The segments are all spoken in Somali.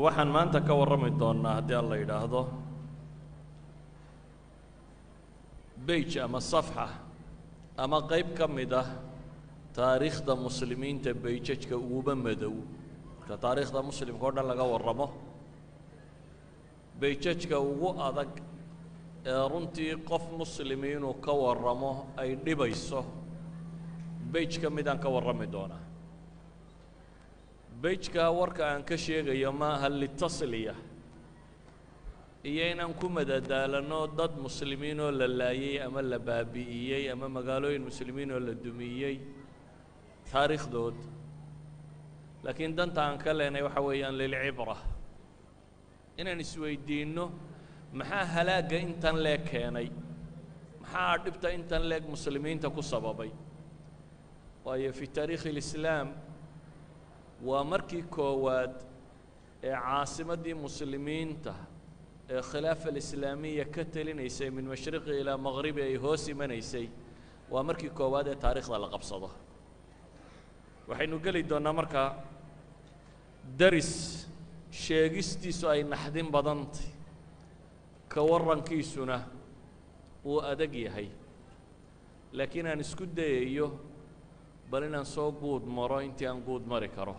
waxaan maanta ka warrami doonaa haddii alla yidhaahdo bage ama safxa ama qayb ka mid ah taariikhda muslimiinta bejajka uguba madow marka taariikhda muslimka oo dhan laga warramo bejajka ugu adag ee runtii qof muslimi inuu ka warramo ay dhibayso bage ka midaan ka warrami doonaa bejka warka aan ka sheegayo maaha litasliya iyo inaan ku madadaalano dad muslimiin oo la laayay ama la baabi'iyey ama magaalooyin muslimiin oo la dumiyey taariikhdood laakiin danta aan ka leenay waxa weeyaan lilcibra inaan isweydiinno maxaa halaagga intan leeg keenay maxaa dhibta intan leeg muslimiinta ku sababay waayo fi taariikhi alislaam waa markii koowaad ee caasimaddii muslimiinta ee khilaafa alislaamiya ka talinaysay min mashriqi ilaa maqribi ay hoos imanaysay waa markii koowaad ee taariikhda la qabsado waxaynu geli doonnaa markaa daris sheegistiisu ay naxdin badantay ka warrankiisuna uu adag yahay laakiin aan isku dayayo bal inaan soo guud maro intii aan guud mari karo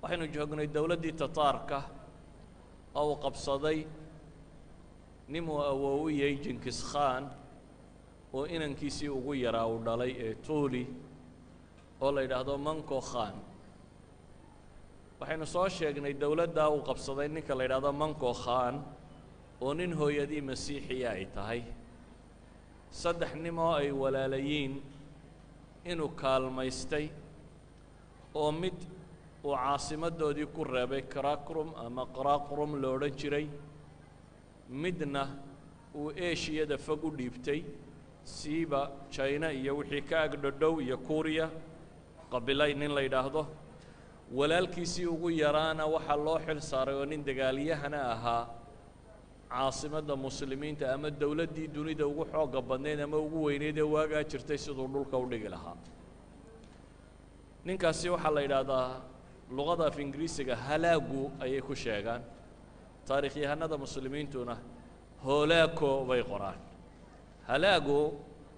waxaynu joognay dowladdii tataarka oo uu qabsaday ninuu awoowiyey jinkis khan oo inankiisii ugu yaraa uu dhalay ee tuuli oo la yidhaahdo manko khan waxaynu soo sheegnay dowladdaa uu qabsaday ninka la yidhaahdo manko khan oo nin hooyadii masiixiya ay tahay saddex nin oo ay walaalayiin inuu kaalmaystay oo mid uu caasimaddoodii ku reebay karakrum ama qaraqrum lo odhan jiray midna uu eeshiyada fog u dhiibtay siiba jina iyo wixii ka agdhodhow iyo kuuriya qabilay nin la yidhaahdo walaalkiisii ugu yaraana waxaa loo xil saaray oo nin dagaalyahana ahaa caasimadda muslimiinta ama dowladdii dunida ugu xoogga badnayd ama ugu weyneyd ee waagaa jirtay siduu dhulka u dhigi lahaa ninkaasi waxaa la yidhaahdaa luqada af ingiriisiga halaagu ayay ku sheegaan taarikhyahanada muslimiintuna hoolaako bay qoraan halaagu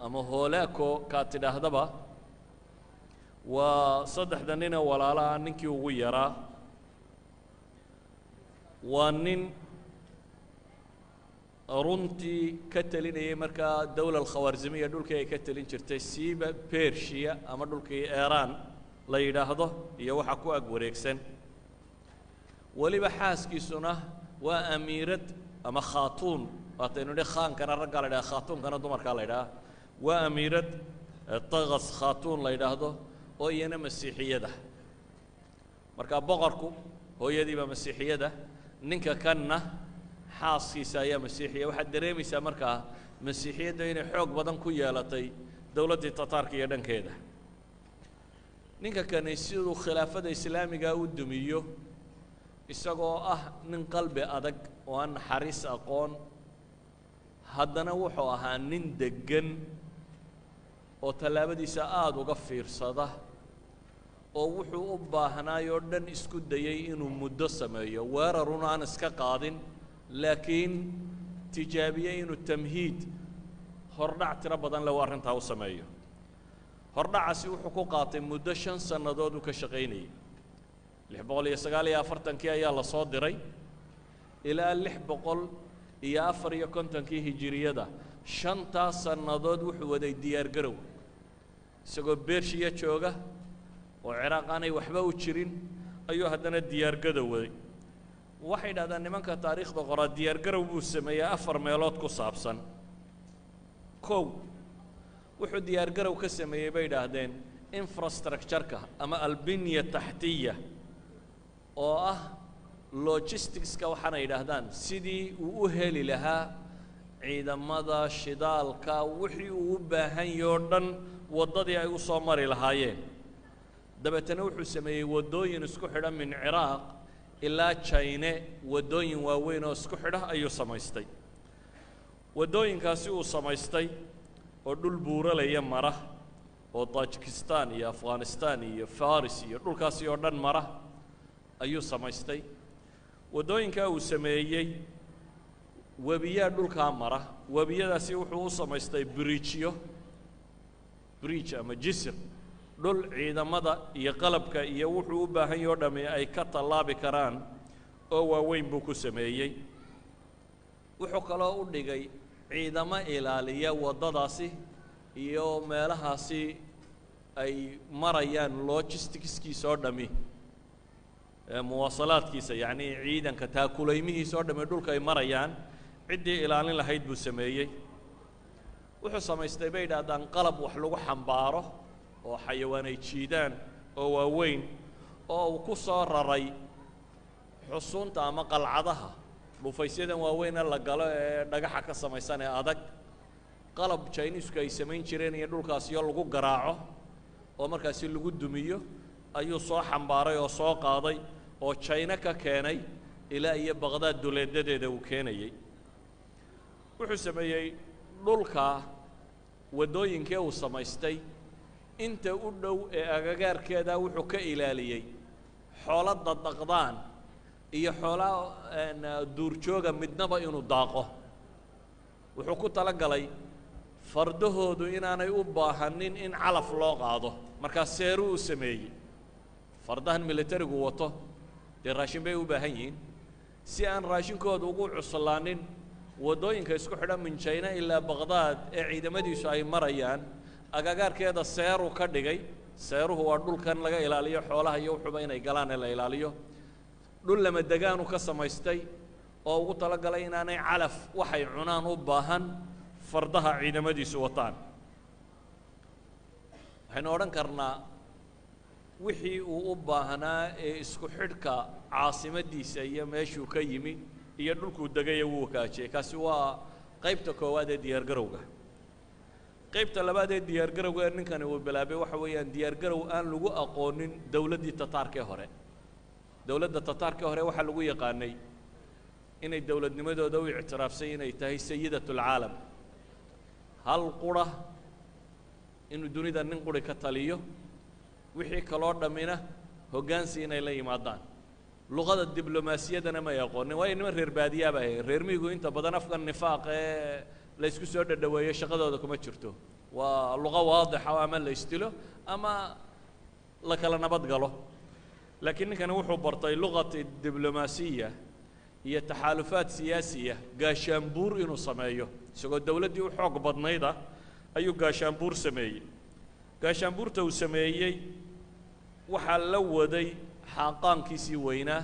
ama hoolaako kaa tidhaahdaba waa saddexda nin ee walaalaha ninkii ugu yaraa waa nin runtii ka telinayay markaa dowla alkhawaarzimiya dhulkii ay ka telin jirtay siiba bershiya ama dhulkii iiraan la yidhaahdo iyo waxa ku ag wareegsan weliba xaaskiisuna waa amiirad ama khaatuun waataynu nidhi khaankana raggaa la yidhaha khaatuunkana dumarkaa la yidhaha waa amiirad tagas khaatuun la yidhaahdo oo iyana masiixiyada markaa boqorku hooyadiiba masiixiyada ninka kanna xaaskiisa ayaa masiixiya waxaad dareemaysaa markaa masiixiyadda inay xoog badan ku yeelatay dowladdii tataarka iyo dhankeeda ninka kani siduu khilaafada islaamiga u dumiyo isagoo ah nin qalbi adag oo aan naxariis aqoon haddana wuxuu ahaa nin deggan oo tallaabadiisa aada uga fiirsada oo wuxuu u baahnaayoo dhan isku dayay inuu muddo sameeyo weeraruna aan iska qaadin laakiin tijaabiyey inuu tamhiid hordhac tiro badan le u arrintaa u sameeyo hordhacaasi wuxuu ku qaatay muddo 5 sannadood uu ka shaqaynayay 649 ayaa la soo diray ilaa 654 hijiriyada 5 sannadood wuxuu waday diyaar garow isagoo bershiya jooga oo ciraaq aanay waxba u jirin ayuu haddana diyaar garow waday waxay dhahdaan nimanka taariikhda qora diyaar garow buu sameeyay 4 meelood ku saabsan kow wuxuu diyaar garow ka sameeyay bay dhaahdeen infrastructure-ka ama albinya taxtiya oo ah logistics-ka waxaana yidhaahdaan sidii uu u heli lahaa ciidamada shidaalka wixii uu u baahan yahay oo dhan waddadii ay u soo mari lahaayeen dabeetana wuxuu sameeyey waddooyin isku xidha min ciraaq ilaa jine waddooyin waaweyn oo isku xidha ayuu samaystay waddooyinkaasi uu samaystay oo dhul buuralaya mara oo Tajikistan iyo Afghanistan iyo Faris iyo dhulkaasi oo dhan mara ayuu samaystay wadooyinka uu sameeyay webiya dhulka mara webiyadaasi wuxuu u samaystay bridge ama jisr dhul ciidamada iyo qalabka iyo wuxuu u baahan yahay dhami ay ka talaabi karaan oo waaweyn buu ku sameeyay wuxuu kale u dhigay ciidamo ilaaliya wadadaasi iyo meelahaasi ay marayaan logisticskiisa oo dhami muwaasalaadkiisa yani ciidanka taakulaymihiisa oo dhami dhulka ay marayaan ciddii ilaalin lahayd buu sameeyay wuxuu samaystay bay yidhaahdaan qalab wax lagu xambaaro oo xayawaan ay jiidaan oo waaweyn oo uu ku soo raray xusuunta ama qalcadaha dhufaysyadan waaweyna la galo ee dhagaxa ka samaysan ee adag qalab Chinesku ay samayn jireen iyo dhulkaasi oo lagu garaaco oo markaasi lagu dumiyo ayuu soo xambaaray oo soo qaaday oo China ka keenay ilaa iyo Baghdad duleedadeeda uu keenayay wuxuu sameeyay dhulka wadooyinka uu samaystay inta u dhow ee agagaarkeeda wuxuu ka ilaaliyay xoolada dhaqdaan iyo xoolaha duurjooga midnaba inuu daaqo wuxuu ku tala galay fardahoodu inaanay u baahanin in calaf loo qaado marka seeru uu sameeyay fardahan militarigu wato dee raashin bay u baahan yihiin si aan raashinkooda ugu cuslaanin wadooyinka isku xidha min China ilaa Baghdad ee ciidamadiisu ay marayaan agagaarkeeda seeru ka dhigay seeruhu waa dhulkan laga ilaaliyo xoolaha iyo wuxuuba inay galaan la ilaaliyo dhul lama degaan ka samaystay oo ugu tala galay inaanay calaf waxay cunaan u baahan fardaha ciidamadiisu wataan waxaynu odhan karnaa wixii uu u baahnaa ee isku xidhka caasimadiisa iyo meeshuu ka yimi iyo dhulkuu degay uu wakaajiyay kaasi waa qaybta koowaad ee diyaargarowga qaybta labaad ee diyaargarowga ninkani uu bilaabay waxa weeyaan diyaargarow aan lagu aqoonin dawladdii Tataarka hore dawladda Tataarka hore waxa lagu yaqaanay inay dawladnimadooda u ictiraafsay inay tahay sayidatul caalam hal qura inuu dunida nin quri ka taliyo wixii kaloo dhamina hoggaansi inay la yimaadaan luqada diblomaasiyadana ma yaqoonin way niman reer baadiya baa reer miyigu inta badan afkan nifaaq ee la isku soo dhadhaweeyo shaqadooda kuma jirto waa luqa waadix ah ama la istilo ama la kala nabad galo laakiin ninkani wuxuu bartay luqada diblomaasiya iyo taxaalufaad siyaasiya gaashaanbuur inuu sameeyo isagoo dawladdii u xoog badnayda ayuu gaashaanbuur sameeyey gaashaanbuurta uu sameeyey waxaa la waday xaqaankiisii weynaa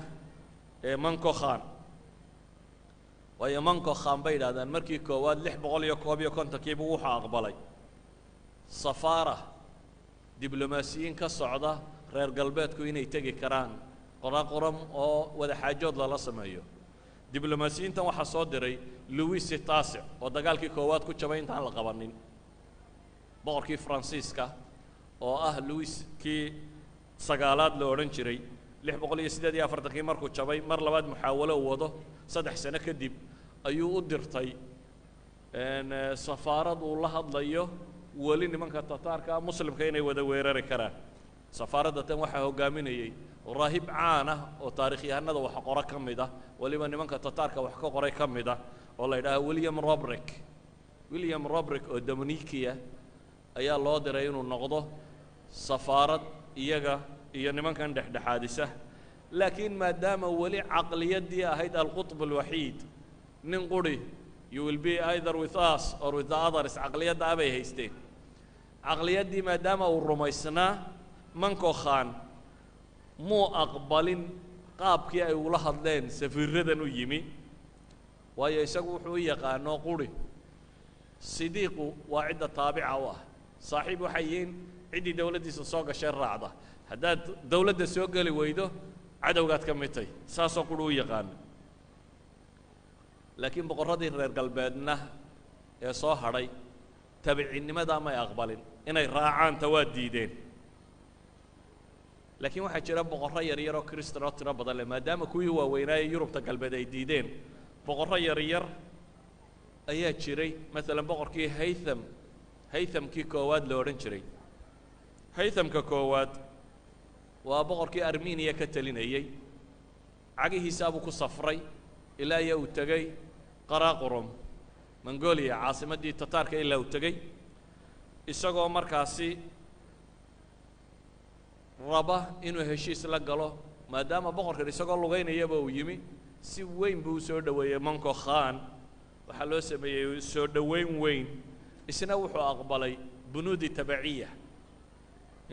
ee Manko Khan waayo Manko Khan bay yidhaahdaan markii koowaad 651 buu wuxuu aqbalay safaara diblomaasiyiin ka socda reer galbeedku inay tegi karaan qoran oo wada xaajood lala sameeyo diblomaasiyiintan waxaa soo diray Louis XVI oo dagaalkii koowaad ku jabay intaan la qabanin boqorkii Faransiiska oo ah Louis kii sagaalaad la odhan jiray 648 markuu jabay mar labaad muxaawalo wado 3 sano kadib ayuu u dirtay safaarad uu la hadlayo wali nimanka Tataarka muslimka inay wada weerari karaan safaaradda tan waxa hogaaminayay raahib caan ah oo taariikhyahanada wax qora ka mid ah waliba nimanka Tataarka wax ka qoray ka mid ah oo la yiraahdo William Robrick oo Dominikia ayaa loo diray inuu noqdo safaarad iyaga iyo nimankan dhexdhexaadisa laakiin maadaama wali aqliyadii ahayd al-qutb al-wahid nin quri you will be either with us or with the others aqliyada abay haysteen aqliyadii maadaama uu rumaysnaa Manko Khan muu aqbalin qaabkii ay ula hadleen safiiradan u yimi waayo isagu wuxuu yaqaano quri sidiiqu waa cidda taabica u ah saaxiib waxayin cidii dawladdiisa soo gashay raacda haddaad dawladda soo gali weydo cadowgaad ka mitay saasoo quri u yaqaan laakiin boqorradii reer galbeedna ee soo hadhay tabicinimada ma ay aqbalin inay raacaan tawaad diideen laakiin waxaa jira boqorro yaryar oo kristan oo tiro badan leh maadaama kuwii waaweynaaye yurubta galbeed ay diideen boqorro yaryar ayaa jiray maalan boqorkii haythamkii koowaad la odhan jiray haythamka koowaad waa boqorkii armeniya ka talinayey cagihiisaabuu ku safray ilaa iyo uu tegey qaraaqurum mongolia caasimaddii tataarka ilaa uu tegey isagoo markaasi raba inuu heshiis la galo maadaama boqorkan isagoo lugaynayaba uu yimi si weyn buu u soo dhoweeyey manko khan waxaa loo sameeyey soo dhoweyn weyn isna wuxuu aqbalay bunuudi tabaciya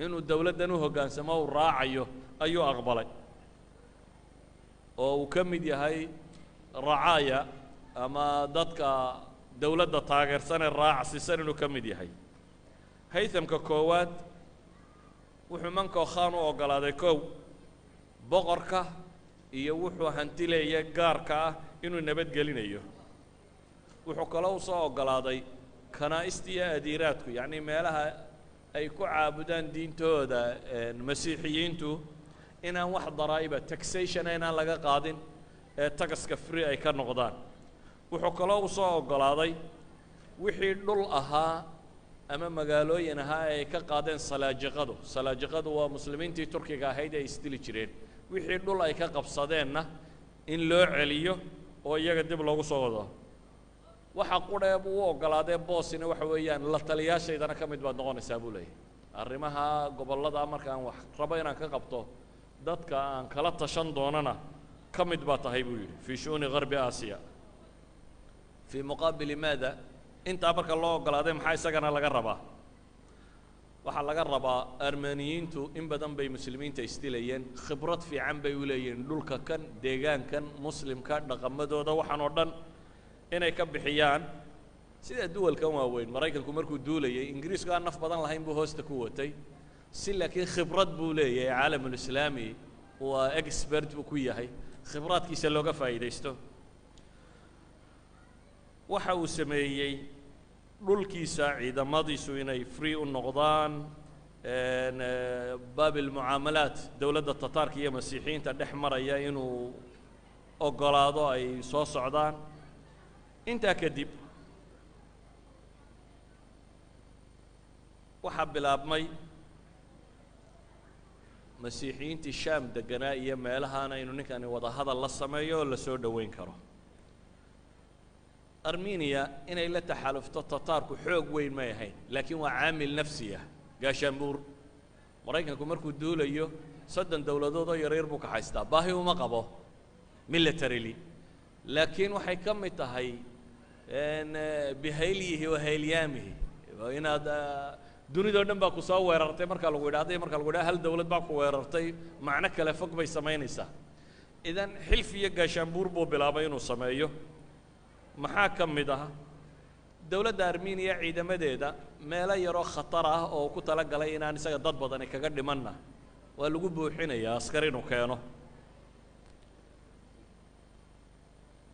inuu dowladdan u hoggaansamo uu raacayo ayuu aqbalay oo uu ka mid yahay racaaya ama dadka dowladda taageersan ee raacsiisan inuu ka mid yahay haythamka koowaad wuxuu manko khan u oggolaaday kow boqorka iyo wuxuu hantileeya gaarka ah inuu nabadgelinayo wuxuu kaloo usoo oggolaaday kanaa'ista iyo adiiraadku yacnii meelaha ay ku caabudaan diintooda masiixiyiintu inaan wax daraa'iba taxation inaan laga qaadin ee tagaska free ay ka noqdaan wuxuu kaloo usoo oggolaaday wixii dhul ahaa ama magaalooyin ahaa ay ka qaadeen salaajiqadu waa muslimiintii turkiga ahayd ay isdili jireen wixii dhul ay ka qabsadeenna in loo celiyo oo iyaga dib loogu soo wado waxa qudhee buu u oggolaadee boosina waxa weeyaan la taliyaashaydana ka mid baad noqonaysaa buu leeyahy arrimaha gobollada markaan wax rabo inaan ka qabto dadka aan kala tashan doonana ka mid baa tahay buu yidhi fii shu'uni garbi aasiya fii muqaabili maada intaa marka loo oggolaaday maxaa isagana laga rabaa waxaa laga rabaa armeniyiintu in badan bay muslimiinta isdilayeen khibrad fiican bay u leeyihiin dhulka kan deegaankan muslimka dhaqamadooda waxaan oo dhan inay ka bixiyaan sida duwalkan waaweyn maraykanku markuu duulayay ingiriisku aan naf badan lahayn buu hoosta ku watay si laakiin khibrad buu leeyahay caalamulislaami waa expert buu ku yahay khibraadkiisa looga faa'iidaysto waxa uu sameeyey dhulkiisa ciidamadiisu inay free u noqdaan baab almucaamalaat dowladda tataarka iyo masiixiyiinta dhex maraya inuu oggolaado ay soo socdaan intaa kadib waxaa bilaabmay masiixiyiintii shaam deganaa iyo meelahaana inuu ninkani wada hadal la sameeyo oo la soo dhoweyn karo armeniya inay la taxalufto tataarku xoog weyn may ahayn laakiin waa caamil nafsi ah gaashaanbuur maraykanku markuu duulayo 3 dowladood oo yaryar buu ka haystaa baahi uma qabo militarily laakiin waxay ka mid tahay bihaylihi wa hayliyaamihi inaad dunidoo dhan baa ku soo weerartay marka lagu yidhaahdo hal dowlad baa ku weerartay macno kale fog bay samaynaysaa idan xilf iyo gaashaanbuur buu bilaabay inuu sameeyo maxaa ka mid ah dowladda armeniya ciidamadeeda meelo yaroo khatar ah oo ku tala galay inaan isaga dad badani kaga dhimanna waa lagu buuxinayaa askar inuu keeno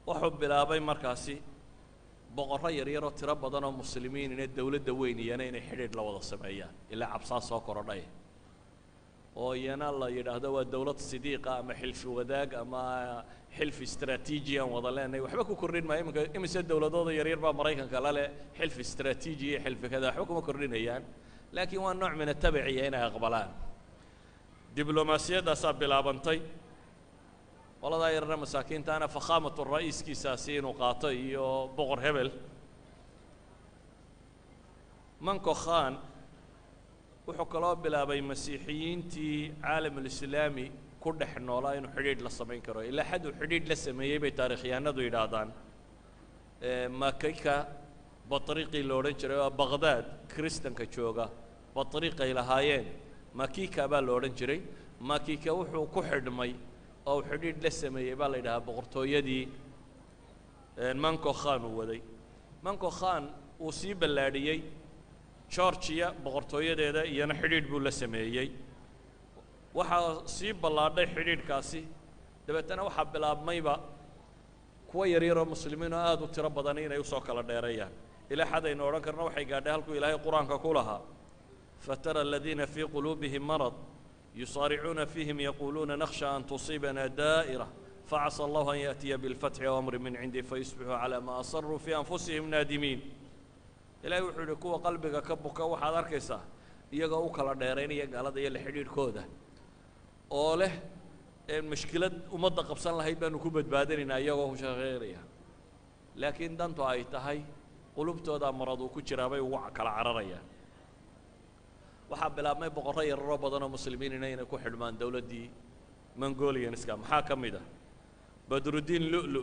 wuxuu bilaabay markaasi boqorro yaryaroo tiro badan oo muslimiin inay dowladda weyn iyana inay xidhiidh la wada sameeyaan ilaa cabsaa soo korodhay oo iyana la yidhaahdo waa dowlad sidiiqa ama xilfi wadaag ama xilfi istaraatiiji aan wada leenahay waxba ku kordhin maayo imise dowladooda yaryar baa maraykanka la leh xilfi istaraatiiji iyo xilfi kada waxba kuma kordhinayaan laakiin waa nooc min atabiciya inay aqbalaan diblomaasiyaddaasaa bilaabantay qoladaa yarna masaakiintaana fakhaamatu ra'iiskiisaasi inuu qaato iyo boqor hebel manko khan wuxuu kaloo bilaabay masiixiyiintii caalamulislaami ku dhex noolaa inuu xidhiidh la samayn karo ilaa xad uu xidhiidh la sameeyey bay taarikhyahanadu yidhaahdaan makika batriiqii la odhan jiray oo baqdaad kristanka jooga batriiqay lahaayeen makika baa la odhan jiray makika wuxuu ku xidhmay oo uu xidhiidh la sameeyey baa la yidhahaa boqortooyadii manko khan uu waday manko khan uu sii ballaadhiyey georgiya boqortooyadeeda iyana xidhiidh buu la sameeyey waxaa sii ballaadhay xidhiidhkaasi dabeetana waxaa bilaabmayba kuwa yaryaroo muslimiin oo aad u tiro badani inay usoo kala dheereeyaan ilaa xadaynu odhan karno waxay gaadhay halkuu ilaahay qur-aanka ku lahaa fatara aladiina fii quluubihim marad yusaaricuuna fiihim yaquuluuna nakhsha an tusiibana daa'ira facasa allahu an yaأtiya biاlfatxi aw amri min cindi fayusbixuu calaa maa asaruu fii anfusihim naadimiin ilaahay wuxuu yidhi kuwa qalbiga ka buka waxaad arkaysaa iyagoo u kala dheeraynaya gaalada iyo la xidhiidhkooda oo leh mushkilad ummadda qabsan lahayd baanu ku badbaadinaynaa iyagoo ku shaqeynaya laakiin dantu ay tahay qulubtooda marad uu ku jiraa bay ugu kala cararayaan waxaa bilaabmay boqorro yararoo badan oo muslimiin inay ku xidhmaan dowladdii mongolianska maxaa ka mid ah badrudiin lu'lu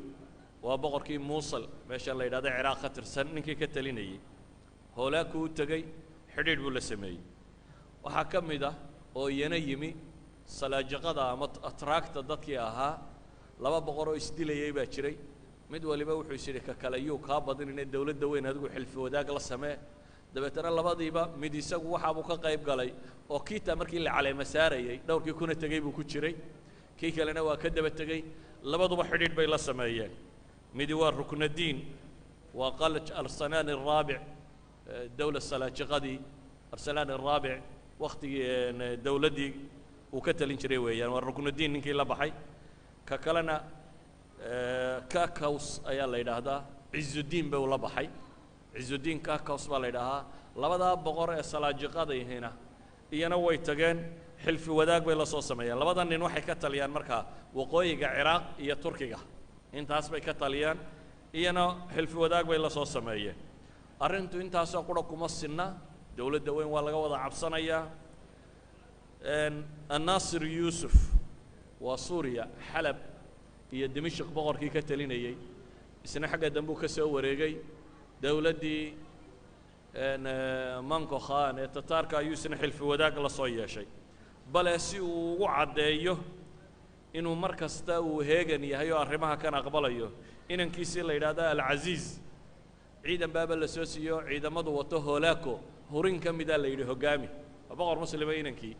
waa boqorkii muusul meesha la yidhahdo ciraaq ka tirsan ninkii ka talinayay hoolaaku u tegey xidhiidh buu la sameeyey waxaa ka mid ah oo iyana yimi salaajiqada ama atraagta dadkii ahaa laba boqor oo isdilayay baa jiray mid waliba wuxuu is yidhi ka kale yuu kaa badinine dowladda weyn adigu xilfi wadaag la samee dabeetana labadiiba mid isagu waxaabuu ka qayb galay oo kiitaa markii la caleema saarayay dhowrkii kuna tegey buu ku jiray kii kalena waa ka daba tegey labaduba xidhiidh bay la sameeyeen midi waa ruknadiin waa qalaj arsanaan araabic dowla salaajiqadii arsalaan araabic waktigii dowladdii uu ka talin jiray weeyaan waa ruknadiin ninkii la baxay ka kalena kakaws ayaa la yidhaahdaa cizudiin bay ula baxay cizudiin kakaws baa la yidhaahaa labadaa boqor ee salaajiqadayhina iyana way tageen xilfi wadaag bay la soo sameeyeen labada nin waxay ka taliyaan markaa waqooyiga ciraaq iyo turkiga intaas bay ka taliyaan iyana xilfi wadaag bay la soo sameeyeen arrintu intaasoo qura kuma sinna dowladda weyn waa laga wada cabsanayaa annaasir yuusuf waa suuriya xalab iyo dimashq boqorkii ka talinayay isna xagga dambe uu ka soo wareegay dowladdii manko khan ee tataarka ayuu isna xilfi wadaag la soo yeeshay bale si uu ugu caddeeyo inuu mar kasta uu heegan yahay oo arrimaha kan aqbalayo inankiisii la yidhaahdo alcasiiz ciidan baaba la soo siiyo ciidamadu wato hoolaako hurin ka mida la yidhi hoggaami waa boqor muslima inankii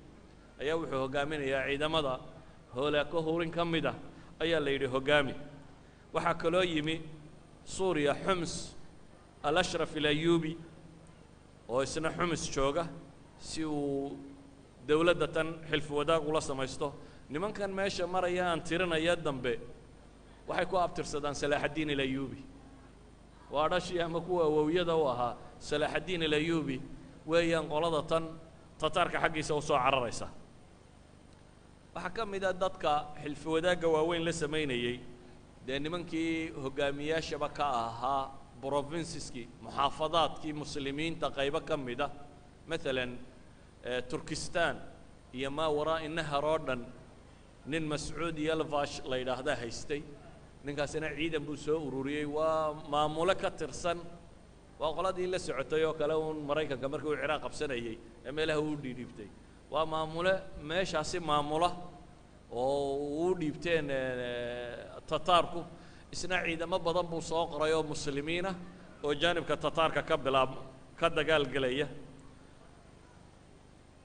ayaa wuxuu hoggaaminayaa ciidamada hoolaako hurin ka mida ayaa la yidhi hoggaami waxaa kaloo yimi suuriya xums alashraf ilayubi oo isna xumus jooga si uu dowladda tan xilfi wadaag ula samaysto nimankan meesha maraya aan tirinaya dambe waxay ku abtirsadaan salaaxaddiin ilayubi waa dhashii ama kuwa awowyada u ahaa salaaxaddiin ilayubi weeyaan qolada tan tataarka xaggiisa u soo cararaysa waxaa ka mid a dadka xilfi wadaagga waaweyn la samaynayey dee nimankii hoggaamiyaashaba ka ahaa provinceski muxaafadaadkii muslimiinta qaybo ka mid ah maalan turkistan iyo maa waraa'i nahar oo dhan nin mascuud yalvash la yidhaahdaa haystay ninkaasina ciidan buu soo ururiyey waa maamule ka tirsan waa qoladii la socotay oo kale uun maraykanka markii uu ciraaq qabsanayey ee meelaha uu dhiibtay waa maamule meeshaasi maamula oo uu dhiibteen tataarku isna ciidamo badan buu soo qoray oo muslimiina oo jaanibka tataarka ka dagaalgelaya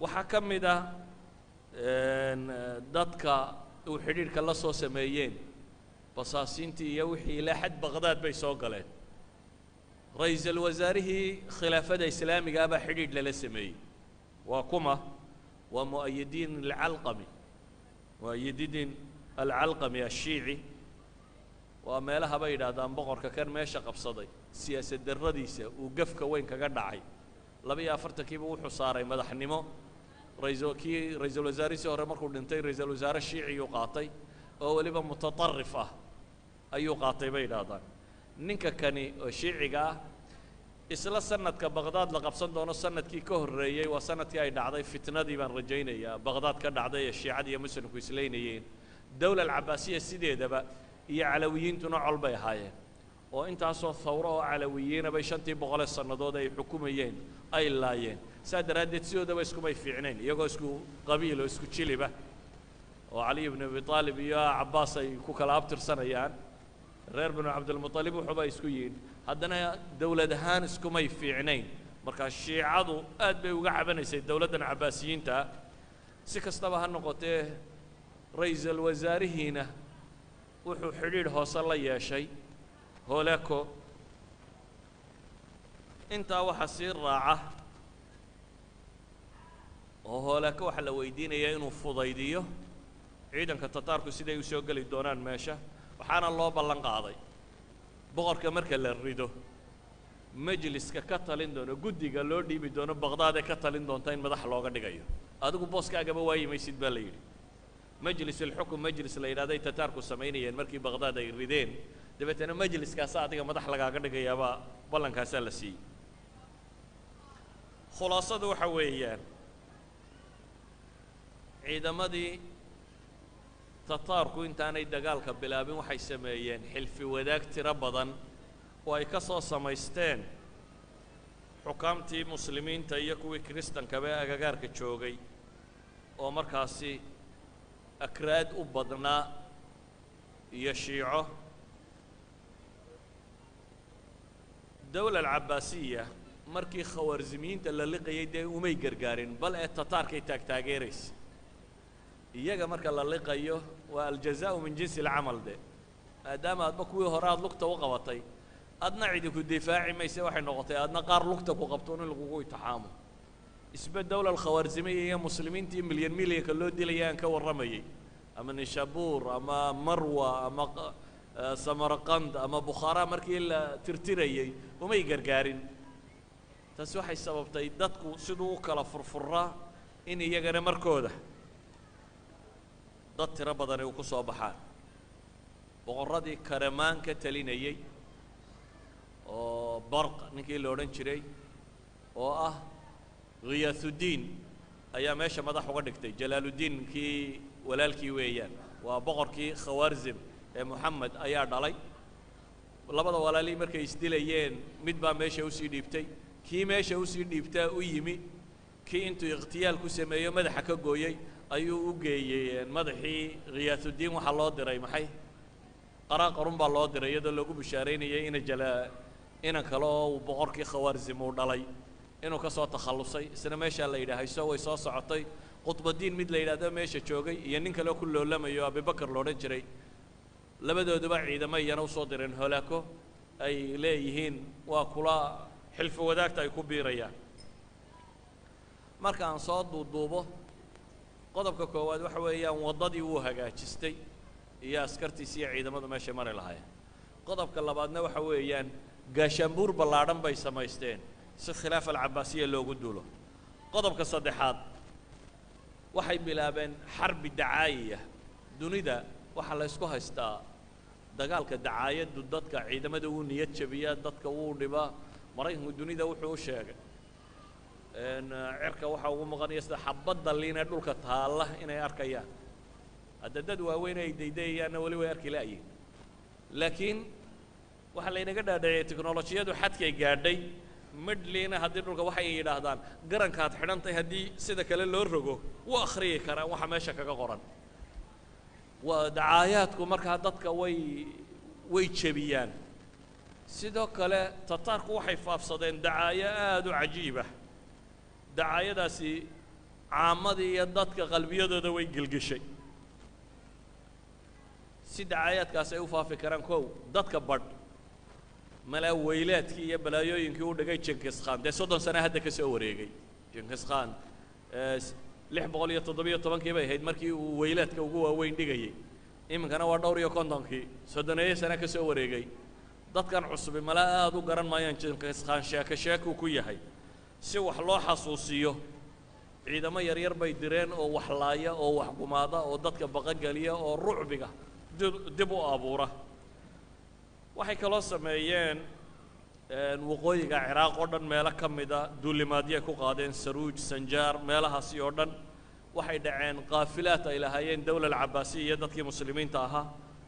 waxaa ka mid ah dadka uu xidhiidhka la soo sameeyeen basaasiintii iyo wixii ilaa xad baqdaad bay soo galeen ra-iisul wasaarihii khilaafada islaamiga baa xidhiidh lala sameeyey waa kuma waa mu'ayidiin alcalqami mu'ayidiin alcalqami ashiici waa meelaha bay yidhaahdaan boqorka kan meesha qabsaday siyaasad darradiisa uu gafka weyn kaga dhacay 42kiiba wuxuu saaray madaxnimo ra-iisul wasaarihiisii hore markuu dhintay ra-iisul wasaare shiiciyuu qaatay oo weliba mutatarrif ah ayuu qaatay bay yidhaahdaan ninka kani oo shiiciga ah isla sanadka baqdaad la qabsan doono sanadkii ka horreeyey waa sanadkii ay dhacday fitnadii baan rajaynayaa baqdaad ka dhacday ee shiicada iyo muslimku islaynayeen dowla alcabaasiya sideedaba iyo calawiyiintuna col bay ahaayeen oo intaasoo thawro oo calawiyiina bay 500 sannadood ay xukumayeen ay laayeen saa daraaddeed sidoodaba iskumay fiicnayn iyagoo isku qabiil oo isku jiliba oo cali ibn abi aalib iyo cabbaas ay ku kala abtirsanayaan reer binu cabdilmuطalib wuxuuba isku yihiin haddana dowlad ahaan iskumay fiicnayn markaa shiicadu aad bay uga cabanaysay dowladdan cabbaasiyiinta si kastaba ha noqotee ra-iisul wasaarihiina wuxuu xidhiidh hoose la yeeshay hoolaako intaa waxaa sii raaca oo hoolaako waxaa la weydiinayaa inuu fudaydiyo ciidanka tataarku siday u soo geli doonaan meesha waxaana loo ballan qaaday boqorka marka la rido majliska ka talin doono guddiga loo dhiibi doono baqdaad ee ka talin doonta in madax looga dhigayo adigu booskaagaba waayi maysid baa la yidhi majlis alxukm majlis la yidhahday tataarku samaynayeen markii baqdaad ay rideen dabeetana majliskaasa adiga madax lagaaga dhigayaabaa ballankaasaa la siiyey khulaasadu waxa weeyaan ciidamadii tataarku intaanay dagaalka bilaabin waxay sameeyeen xilfi wadaag tiro badan oo ay ka soo samaysteen xukaamtii muslimiinta iyo kuwii kiristankaba ee agagaarka joogay oo markaasi akraad u badnaa iyo shiico dawla alcabaasiya markii khawaarzimiyiinta la liqayay dee umay gargaarin bal ee tataarkay taagtaageeraysa iyaga marka la liqayo waa aljazaa'u min jinsi alcamal de maadaama adba kuwii hore aada lugta u qabatay adna cidi ku difaaci mayse waxay noqotay adna qaar lugta ku qabto in lagugu itixaamo isba dawla alkhawaarzimiya iyo muslimiintii milyanka loo dilaya aan ka warramayay ama nishabuur ama marwa ama samarqand ama bukhaara markii la tirtirayay umay gargaarin taasi waxay sababtay dadku siduu u kala furfuraa in iyagana markooda dad tiro badani u ku soo baxaan boqorradii karamaan ka talinayey oo barq ninkii la odhan jiray oo ah khiyaatuddiin ayaa meesha madax uga dhigtay jalaaluddiin kii walaalkii weeyaan waa boqorkii khawaarzim ee moxamed ayaa dhalay labada walaalihii markay isdilayeen mid baa meesha usii dhiibtay kii meesha usii dhiibtaa u yimi kii intuu ikhtiyaal ku sameeyo madaxa ka gooyey ayuu u geeyey madaxii khiyaatuddiin waxaa loo diray maxay qaraaqarun baa loo diray iyadoo lagu bishaaraynayay inan kale oo uu boqorkii khawaarzim uu dhalay inuu ka soo takhallusay isna meeshaa la yidhaah hayso way soo socotay qutbaddiin mid la yidhaahdo meesha joogay iyo nin kale ku loolamayo abibakar lo odhan jiray labadooduba ciidamo iyana usoo direen holaako ay leeyihiin waa kula xilfi wadaagta ay ku biirayaan marka aan soo duuduubo qodobka koowaad waxa weeyaan waddadii wuu hagaajistay iyo askartiisi iyo ciidamadu meeshay mari lahaayeen qodobka labaadna waxa weeyaan gaashaanbuur ballaadhan bay samaysteen si khilaafa alcabaasiya loogu duulo qodobka saddexaad waxay bilaabeen xarbi dacaayiya dunida waxaa la ysku haystaa dagaalka dacaayaddu dadka ciidamada wuu niyad jabiyaa dadka wuu dhibaa maraykanku dunida wuxuu u sheegay cirka waxaa ugu maqanaya sida xabadda liina dhulka taalla inay arkayaan hadda dad waaweyn ay daydayayaanna weli way arki la'yihin laakiin waxaa laynaga dhaadhiciyay teknolojiyadu xadkay gaadhay midhliina haddii dhulka waxay yidhaahdaan garankaad xidhantahay haddii sida kale loo rogo wuu akhriyi karaan waxa meesha kaga qoran waa dacaayaadku markaa dadka way jebiyaan sidoo kale tataarku waxay faafsadeen dacaayo aada u cajiibah dacaayadaasi caamadii iyo dadka qalbiyadooda way gelgeshay si dacaayaadkaas ay u faafi karaan kow dadka badh malaa weylaadkii iyo balaayooyinkii u dhigay jenkis khan dee 30 sano hadda ka soo wareegay jenkis khan 617 bay ahayd markii uu weylaadka ugu waaweyn dhigayay iminkana waa dhowr iyo 50kii 30 sano ka soo wareegay dadkan cusubi malaa aada u garan maayaan jenkis khan sheeko ku yahay si wax loo xasuusiyo ciidamo yaryar bay direen oo wax laaya oo wax gumaada oo dadka baqageliya oo rucbiga dib u abuura waxay kaloo sameeyeen waqooyiga ciraaq oo dhan meelo ka mida duulimaadiyay ku qaadeen saruuj sanjaar meelahaasi oo dhan waxay dhaceen qaafilaad ay lahaayeen dawla alcabaasiya iyo dadkii muslimiinta ahaa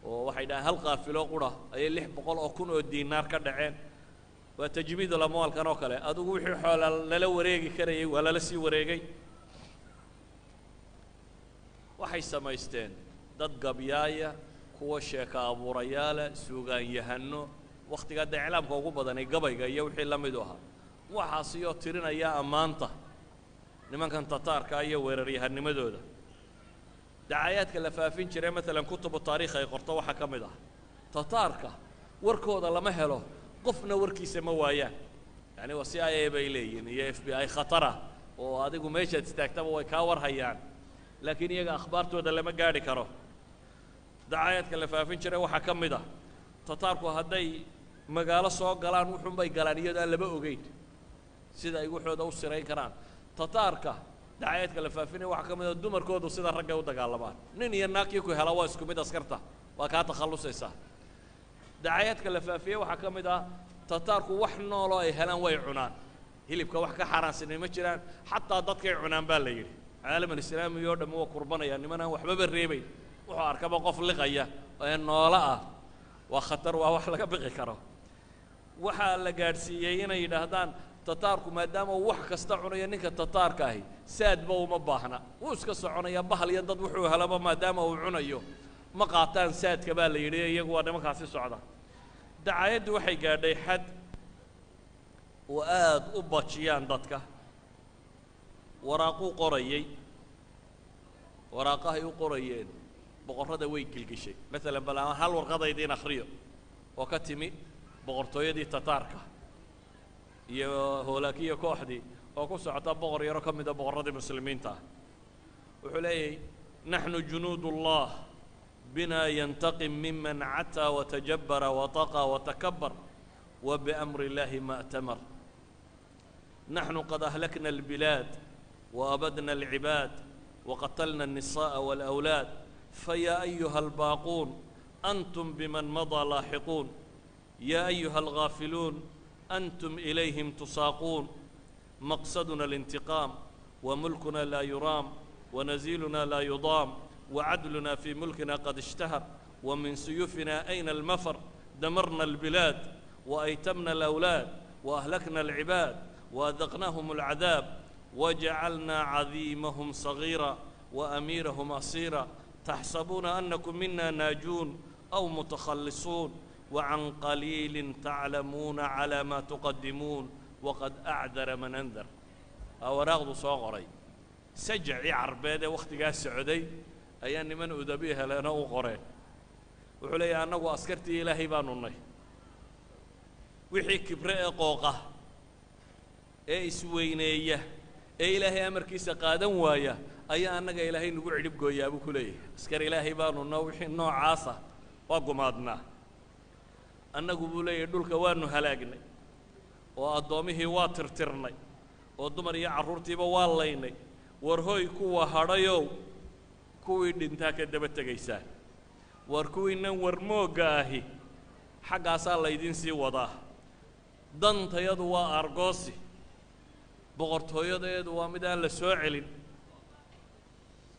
oo waxay dhaheen hal qaafilo qura ayay 600 oo kun oo diinaar ka dhaceen waa tajmiidul amwaalkan oo kale adigu wixii xoola lala wareegi karayay waa lala sii wareegay waxay samaysteen dad gabyaaya kuwa sheeka abuurayaala suugaanyahano wakhtigaa dee iclaamka ugu badanay gabayga iyo wixii la mid u ahaa waxaasiyoo tirinaya ammaanta nimankan tataarka iyo weeraryahanimadooda dacaayaadka la faafin jiray maalan kutubu taariikh ay qorto waxaa ka mid ah tataarka warkooda lama helo qofna warkiisa ma waayaan yani waa CIA bay leeyihiin iyo FBI khatara oo adigu meeshaad istaagtaba way kaa war hayaan laakiin iyaga akhbaartooda lama gaadhi karo dacaayaadka la faafin jiray waxaa ka mid ah tataarku hadday magaalo soo galaan wuxuun bay galaan iyadoo aan laba ogeyn sida ay waxooda u sirayn karaan tataarka dacaayadka la faafinaya waxaa ka mid ah dumarkoodu sida ragga u dagaalamaan nin iyo naagkii ku hela waa isku mid askarta waa kaa takhallusaysaa dacaayadka la faafiyey waxaa ka mid ah tataarku wax nooloo ay helaan way cunaan hilibka wax ka xaaraansanay ma jiraan xataa dadkay cunaan baa la yidhi caalamulislaami oo dhammi waa kurbanaya nimanaan waxbaba reebayn wuxuu arkaba qof liqaya ee noolo ah waa khatar waa wax laga biqi karo waxaa la gaadhsiiyey inay yidhaahdaan tataarku maadaama wax kasta cunaya ninka tataarka ahi saadba uma baahna wuu iska soconayaa bahal iyo dad wuxuu helaba maadaama uu cunayo ma qaataan saadka baa la yidhi iyagu waa nimankaasi socda dacaayaddu waxay gaadhay xad oo aad u bajiyaan dadka waraaquu qorayey waraaqahay u qorayeen boqorrada way gilgishay maalan bal hal warqadaydiin akhriyo oo ka timi boqortooyadii tataarka iyo hoolaakiya kooxdii oo ku socota boqor yaro ka mida boqorradii muslimiinta ah wuxuu leeyahay naxnu junuud ullah bina yantaqim miman cataa watajabbara wataqa watakabbar وبأمر الله ما أتمر نحن قد أهلكنا البلاد وأبدنا العباد وقتلنا النساء والأولاد فيا أيها الباقون أنتم بمن مضى لاحقون يا أيها الغافلون أنتم إليهم تساقون مقصدنا الانتقام وملكنا لا يرام ونزيلنا لا يضام وعدلنا في ملكنا قد اشتهر ومن سيوفنا أين المفر دمرنا البلاد وأيتمنا الأولاد وأهلكنا العباد وأذقناهم العذاب وجعلنا عظيمهم صغيرا وأميرهم أصيرا تحسبون أنكم منا ناجون أو متخلصون وعن قليل تعلمون على ما تقدمون وقد أعذر من أنذر أوراق صغري سجعي عربادة وقت قاس سعودي أيان من أدبيها لنا وقرين وحلي أنه أسكرتي إلهي بانوني wixii kibre ee qooqa ee isweyneeya ee ilaahay amarkiisa qaadan waaya ayaa annaga ilaahay nagu cidhib gooyaa buu ku leeyahay askar ilaahay baanu noo wixii noocaasa waa gumaadnaa annagu buu leeyahay dhulka waanu halaagnay oo addoomihii waa tirtirnay oo dumar iyo carruurtiiba waa laynay war hoy kuwa hadhayow kuwii dhintaa ka daba tegaysaan war kuwiinan warmoogga ahi xaggaasaa laydiin sii wadaa dantayadu waa argoosi boqortooyadeedu waa mid aan la soo celin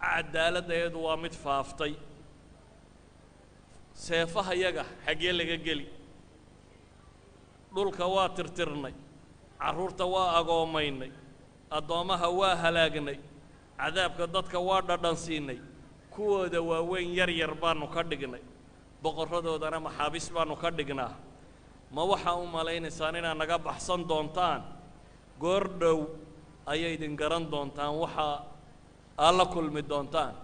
cadaaladdeedu waa mid faaftay seefahayaga xaggee laga geli dhulka waa tirtirnay carruurta waa agoomaynay addoommaha waa halaagnay cadaabka dadka waa dhadhansiinay kuwooda waaweyn yar yar baanu ka dhignay boqorradoodana maxaabiis baanu ka dhignaa ma waxaa u malaynaysaan inaad naga baxsan doontaan goor dhow ayay idin garan doontaan waxaa aad la kulmi doontaan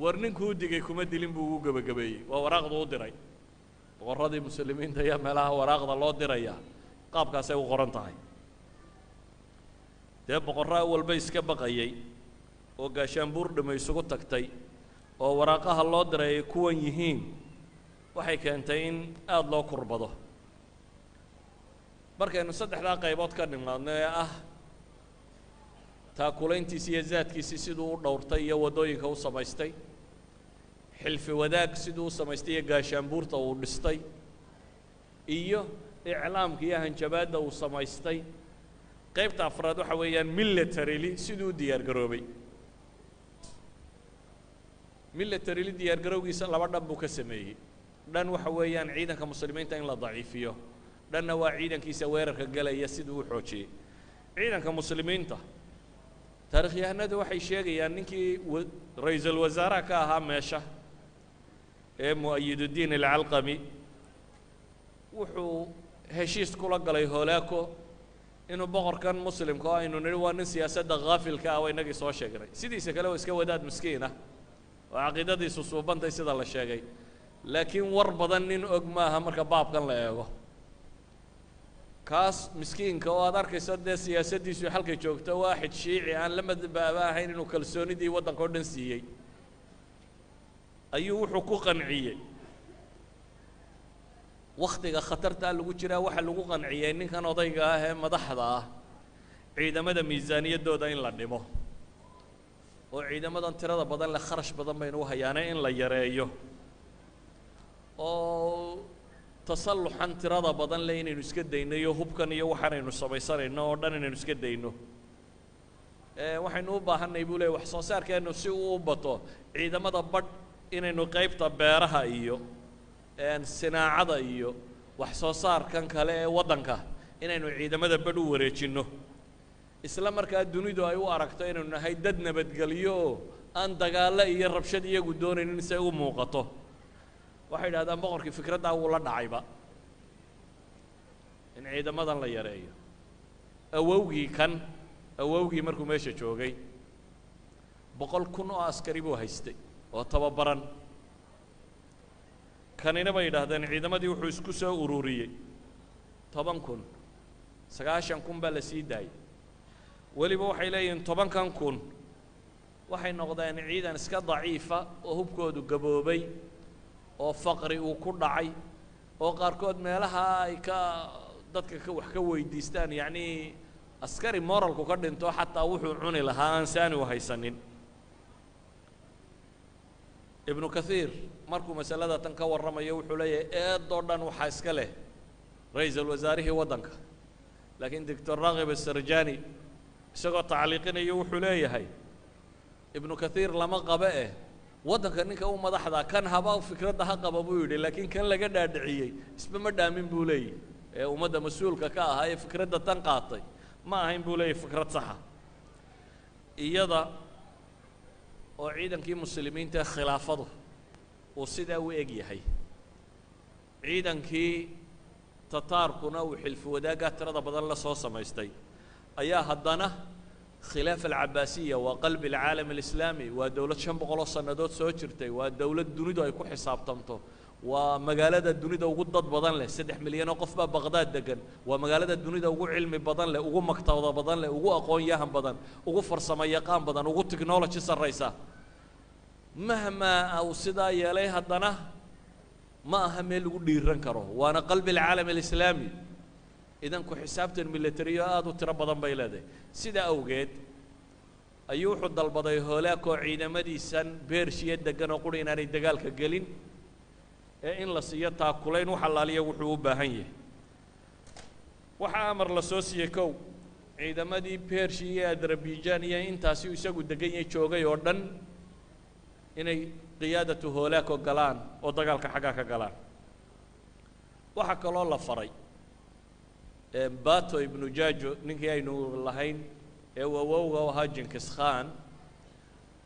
war ninkuu digay kuma dilin buu ugu gebagabeeyey waa waraaqdu u diray boqorradii muslimiinta ayaa meelaha waraaqda loo dirayaa qaabkaasay u qoran tahay dee boqorraa walba iska baqayay oo gaashaanbuur dhima isugu tagtay oo waraaqaha loo diray ay kuwan yihiin waxay keentay in aada loo kurbado markaynu saddexdaa qaybood ka nimaadno ee ah taakulayntiisi iyo zaadkiisii siduu u dhowrtay iyo waddooyinka u samaystay xilfi wadaag siduu u samaystay iyo gaashaanbuurta uu dhistay iyo iclaamka iyo hanjabaadda uu samaystay qaybta afraad waxa weeyaan militarily siduu u diyaar garoobay militarily diyaar garowgiisa laba dhan buu ka sameeyey dhan waxa weeyaan ciidanka muslimiinta in la daciifiyo dhanna waa ciidankiisa weerarka galaya siduu u xoojiyey ciidanka muslimiinta taarikhyahanadu waxay sheegayaan ninkii ra-iisul wasaaraha ka ahaa meesha ee mu'ayiduddiin alcalqami wuxuu heshiis kula galay hoolaako inuu boqorkan muslimka oo aynu nidhi waa nin siyaasadda haafilka ah waa innagii soo sheegnay sidiisa kale oo iska wadaad miskiin ah oo caqiidadiisu suubantay sida la sheegay laakiin war badan nin og maaha marka baabkan la eego kaas miskiinka oo aad arkayso dee siyaasaddiisu halkay joogto waaxid shiici aan la madbaaba ahayn inuu kalsoonidii waddanka o dhan siiyey ayuu wuxuu ku qanciyey wakhtiga khatarta lagu jiraa waxa lagu qanciyay ninkan odayga ah ee madaxda ah ciidamada miisaaniyadooda in la dhimo oo ciidamadan tirada badan leh kharash badan baynu u hayaanay in la yareeyo oo tasalluxan tirada badan leh inaynu iska dayno iyo hubkan iyo waxaanaynu samaysanayno oo dhan inaynu iska dayno waxaynu u baahanay buu leeyahay wax soo saarkeenu si uu u bato ciidamada badh inaynu qaybta beeraha iyo sinaacada iyo wax soo saarkan kale ee waddanka inaynu ciidamada badh u wareejinno isla markaa dunidu ay u aragto inaynu nahay dad nabadgelyo oo aan dagaalo iyo rabshad iyagu doonaynin si ay u muuqato waxay yidhahdaan boqorkii fikraddaa wuu la dhacayba in ciidamadan la yareeyo awowgii markuu meesha joogay 100,000 oo askari buu haystay oo tababaran kanina bay yidhaahdeen ciidamadii wuxuu isku soo ururiyey 10,000 90,000 baa la sii daayay weliba waxay leeyihiin 10,000 waxay noqdeen ciidan iska daciifa oo hubkoodu gaboobay oo faqri uu ku dhacay oo qaarkood meelaha ay ka dadka wax ka weydiistaan yacni askari moralku ka dhinto xataa wuxuu cuni lahaa aan saani u haysanin ibnu kathiir markuu masalada tan ka warramayo wuxuu leeyahay eedoo dhan waxaa iska leh ra-iisul wasaarihii waddanka laakiin doctor raghib asarjani isagoo tacliiqinayo wuxuu leeyahay ibnu kathiir lama qabe waddanka ninka u madaxda kan haba fikradda ha qaba buu yidhi laakiin kan laga dhaadhiciyey isba ma dhaamin buu leeyahy ee ummadda mas-uulka ka ahaa ee fikradda tan qaatay ma ahayn buu leeyahy fikrad saxa iyada oo ciidankii muslimiinta ee khilaafadu uu sidaa u eg yahay ciidankii tataarkuna uu xilfi wadaaggaa tirada badan la soo samaystay ayaa haddana khilaaf alcabaasiya waa qalbi alcaalam alislaami waa dowlad 500 sannadood soo jirtay waa dowlad dunidu ay ku xisaabtamto waa magaalada dunida ugu dad badan leh 3 milyan oo qof baa baqdaad degan waa magaalada dunida ugu cilmi badan leh ugu maktabada badan leh ugu aqoon-yahan badan ugu farsamo yaqaan badan ugu technology sarraysa mahma au sidaa yeelay haddana ma aha meel lagu dhiiran karo waana qalbi alcaalam alislaami idan ku xisaabtan militariyo aad u tiro badan bay leedahay sida awgeed ayuu wuxuu dalbaday hoolaakoo ciidamadiisan beershiya degan oo quri inaanay dagaalka gelin ee in la siiyo taakulayn wax allaaliya wuxuu u baahan yahay waxaa amar la soo siiyey kow ciidamadii beershiya iyo adarabijaan iyo intaasi isagu degan yahay joogay oo dhan inay qiyaadatu hoolaako galaan oo dagaalka xaggaa ka galaan waxaa kaloo la faray bato ibnu jaajo ninkii aynu lahayn ee wawowga u ahaa jinkis khan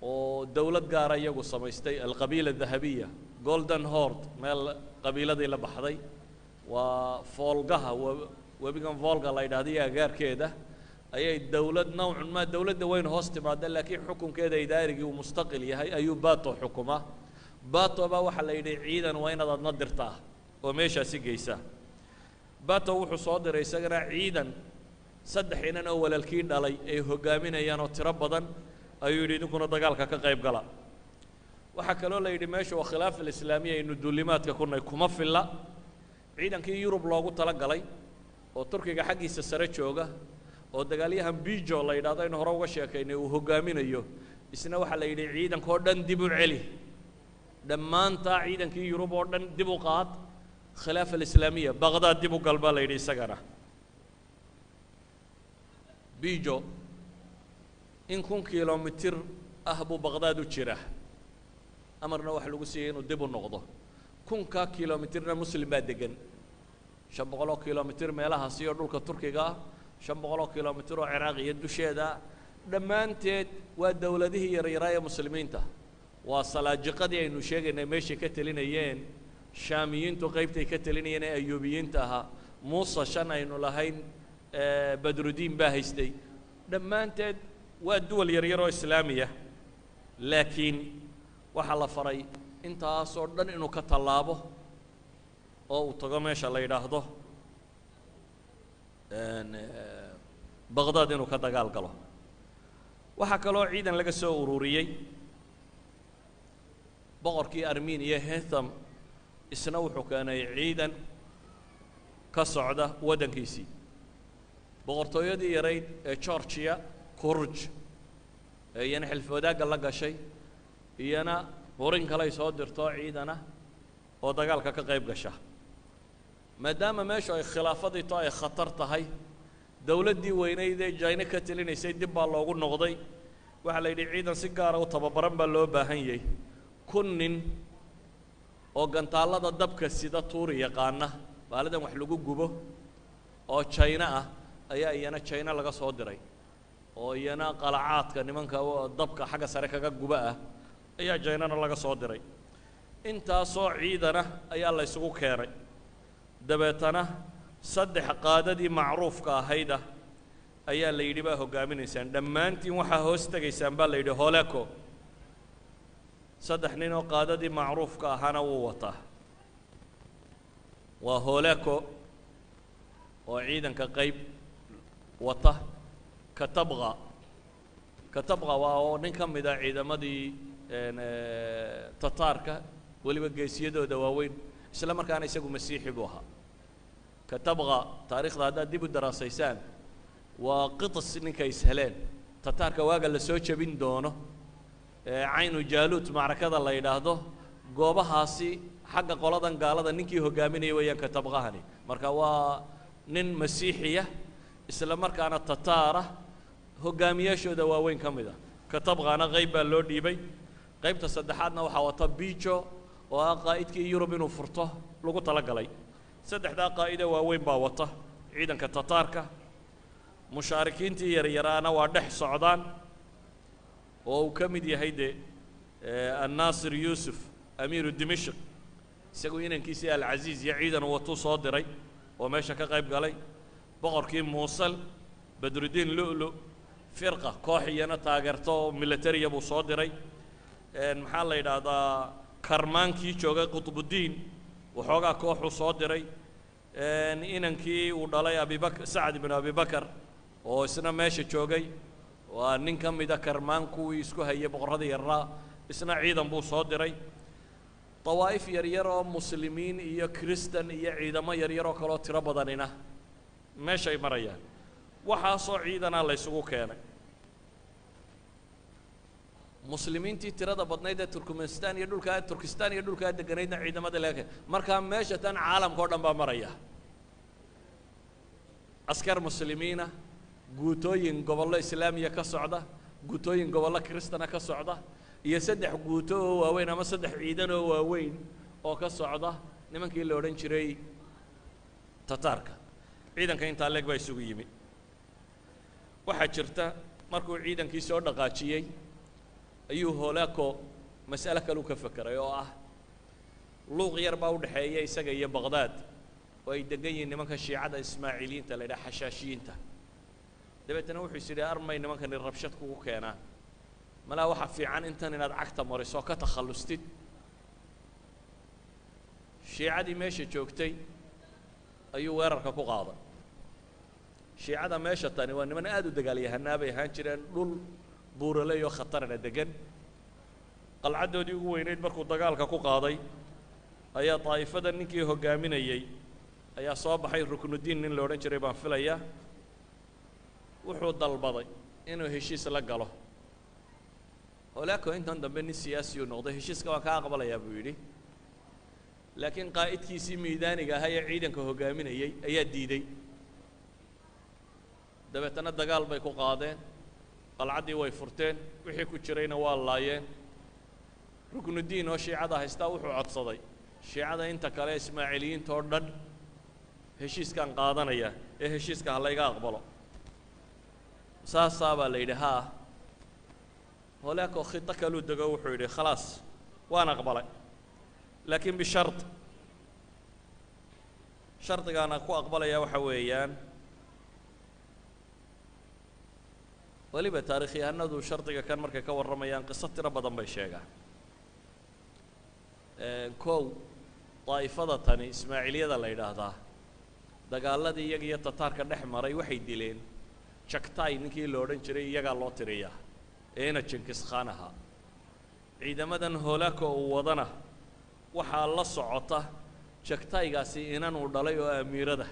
oo dowlad gaara iyagu samaystay alqabiila dahabiya golden hord meel qabiiladii la baxday waa foolgaha webigan volga la yidhahda iyo agaarkeeda ayay dowlad nowcun maa dowladda weyn hoos timaada laakiin xukunkeeda idaarigii uu mustaqil yahay ayuu bato xukuma bato baa waxaa la yidhi ciidan waa inaad adna dirtaa oo meeshaasi geysa bato wuxuu soo diray isagana ciidan 3 inan oo walaalkii dhalay ay hogaaminayaan oo tiro badan ayuu yidhi idinkuna dagaalka ka qayb gala waxaa kaloo la yidhi meesha waa khilaaf alislaamiya aynu duulimaadka kunay kuma filla ciidankii yurub loogu tala galay oo turkiga xaggiisa sare jooga oo dagaalyahan bijo la yidhahdo aynu hore uga sheekaynay uu hogaaminayo isna waxaa la yidhi ciidankoo dhan dib u celi dhammaantaa ciidankii yurub oo dhan dib u qaad khilaaf alislaamiya baqdaad dib u gal baa la yidhi isagana bijo in 1 kilomitir ah buu baqdaad u jira amarna waxa lagu siiyey inuu dib u noqdo 1,000 kilomitirna muslim baa degan 500 kilomitir meelahaas iyo dhulka turkiga ah 500 kilomitir oo ciraaq iyo dusheeda dhammaanteed waa dowladihii yaryaraaya muslimiinta waa salaajiqadii aynu sheegaynay meeshay ka telinayeen shaamiyiintu qaybtay ka telinayeen ee ayuubiyiinta ahaa muusa 5 aynu lahayn badrudiin baa haystay dhammaanteed waa duwal yaryar oo islaamiya laakiin waxaa la faray intaasoo dhan inuu ka tallaabo oo uu tago meesha la yidhaahdo baqdaad inuu ka dagaal galo waxaa kaloo ciidan laga soo ururiyey boqorkii armeniya hetham isna wuxuu keenay ciidan ka socda waddankiisii boqortooyadii yarayd ee Georgia Kuruj iyana xilf wadaagga la gashay iyana horin kale ay soo dirto ciidana oo dagaalka ka qayb gasha maadaama meesha ay khilaafadii to ay khatar tahay dawladdii weynayd ee China ka talinaysay dib baa loogu noqday waxa la yidhi ciidan si gaar ah u tababaran baa loo baahan yahay kun nin oo gantaalada dabka sida tuuri yaqaana baaladan wax lagu gubo oo China ah ayaa iyana China laga soo diray oo iyana qalacaadka nimanka dabka xagga sare kaga guba ah ayaa China laga soo diray intaasoo ciidana ayaa la isugu keenay dabeetana saddex qaadadii macruufka ahayd ayaa la yidhi baa hogaaminaysaan dhammaantiin waxaa hoos tagaysaan baa la yidhi Holako saddex nin oo qaadadii macruufka ahana wuu wataa waa Holako oo ciidanka qayb wata katabqa waa oo nin ka mid ah ciidamadii tataarka weliba geesiyadooda waaweyn isla markaana isagu masiixi buu ahaa katabqa taariikhda haddaad dib u daraasaysaan waa qitas ninka isheleen tataarka waaga la soo jebin doono caynu jaaluut macrakada la yidhaahdo goobahaasi xagga qoladan gaalada ninkii hogaaminaya weeyaan katabqahani marka waa nin masiixiya isla markaana tataara hogaamiyaashooda waaweyn ka mid ah katabqana qayb baa loo dhiibay qaybta saddexaadna waxaa wata bijo oo ah qaa'idkii Yurub inuu furto lagu talagalay saddexdaa qaa'ida waaweyn baa wata ciidanka tataarka mushaarikiintii yaryaraana waa dhex socdaan oo uu ka mid yahay الناصر يوسف أمير دمشق isagu inankiisii alcaziiz iyo ciidan watuu soo diray oo meesha ka qayb galay boqorkii muusal badrudiin lu'lu firqa koox iyana taageerto oo militariya buu soo diray maxaa la yidhaahdaa karmaankii joogay qutbudiin waxoogaa kooxuu soo diray inankii uu dhalay sacad ibnu abibakar oo isna meesha joogay waa nin ka mida karmaan kuwii isku hayay boqorrada yaraa isna ciidan buu soo diray طوائف يريرو مسلمين iyo كريستيان iyo ciidamo yaryaro kale oo tiro badanina meeshay marayaan waxa soo ciidana la isugu keenay muslimiintii tirada badnayd ee Turkmenistan iyo dhulka deganeedna ciidamada leeyahay marka meesha tan caalamka oo dhan baa maraya askar muslimiina guutooyin gobollo islaamiya ka socda guutooyin gobollo kristana ka socda iyo saddex guuto oo waaweyn ama saddex ciidan oo waaweyn oo ka socda nimankii la oran jiray tataarka ciidanka inta leeg bay isugu yimid waxa jirta markuu ciidankii soo dhaqaajiyay ayuu Holako mas'ala kale ka fakiray oo ah luuq yar baa u dhaxeeyay isaga iyo Baghdad oo ay degan yihiin nimanka shiicada Ismaaciiliinta la yiraahdo xashaashiinta dabeetana wuxuu isiri armay nimankan rabshad kugu keenaa ملا واحد في عن أنت ناد عكتة مريسو كتخلصتي شيعة ماشي جوكتي أيو ورقة كقاضي شيعة ماشي تاني وأنا من أدو دقالي هنابي هانشرين دول بورليو خطرنا دقن قال عدو دي وينيد بركو دقال كقاضي أيا طائفة نكي هو جامين أيا صاب حي ركن الدين إن لورين شريبان فيليا وحود البضي إنه هشيس لقاله ولكن أنت عندما بني سياسي ونقضي هشيس كوا كعقبلا يا بيدي لكن قائد كيسي ميداني جاهي عيدن كهجامين أي ديدي دبتنا الدجال بيكو قاضين قلعدي ويفرتين وحكوا شرينا والله ركن الدين وشيعة هيستوحوا عطصدي شيعة أنت كلا إسماعيليين توردد هشيس كان قاضنا يا هشيس كان الله يقبله صابا ليدها هناك خطة كلو دقوا حولي خلاص وأنا أقبله لكن بشرط شرط أنا أقبله يا وحويان ولي بتاريخي أنه ذو شرط كان مركز كور رميان قصة ربضا بيشيغا كو طائفة تاني إسماعيلية ذا اللي هذا دقال الذي يجي يتطار كنحمر يوحيد دلين شكتاي نكي لورن شري يجا لوتريا أين تشنكس خانها عندما دن هولاكو ووضنا وحال الله صعطة jagtaygaasi inanuu dhalay oo amiirada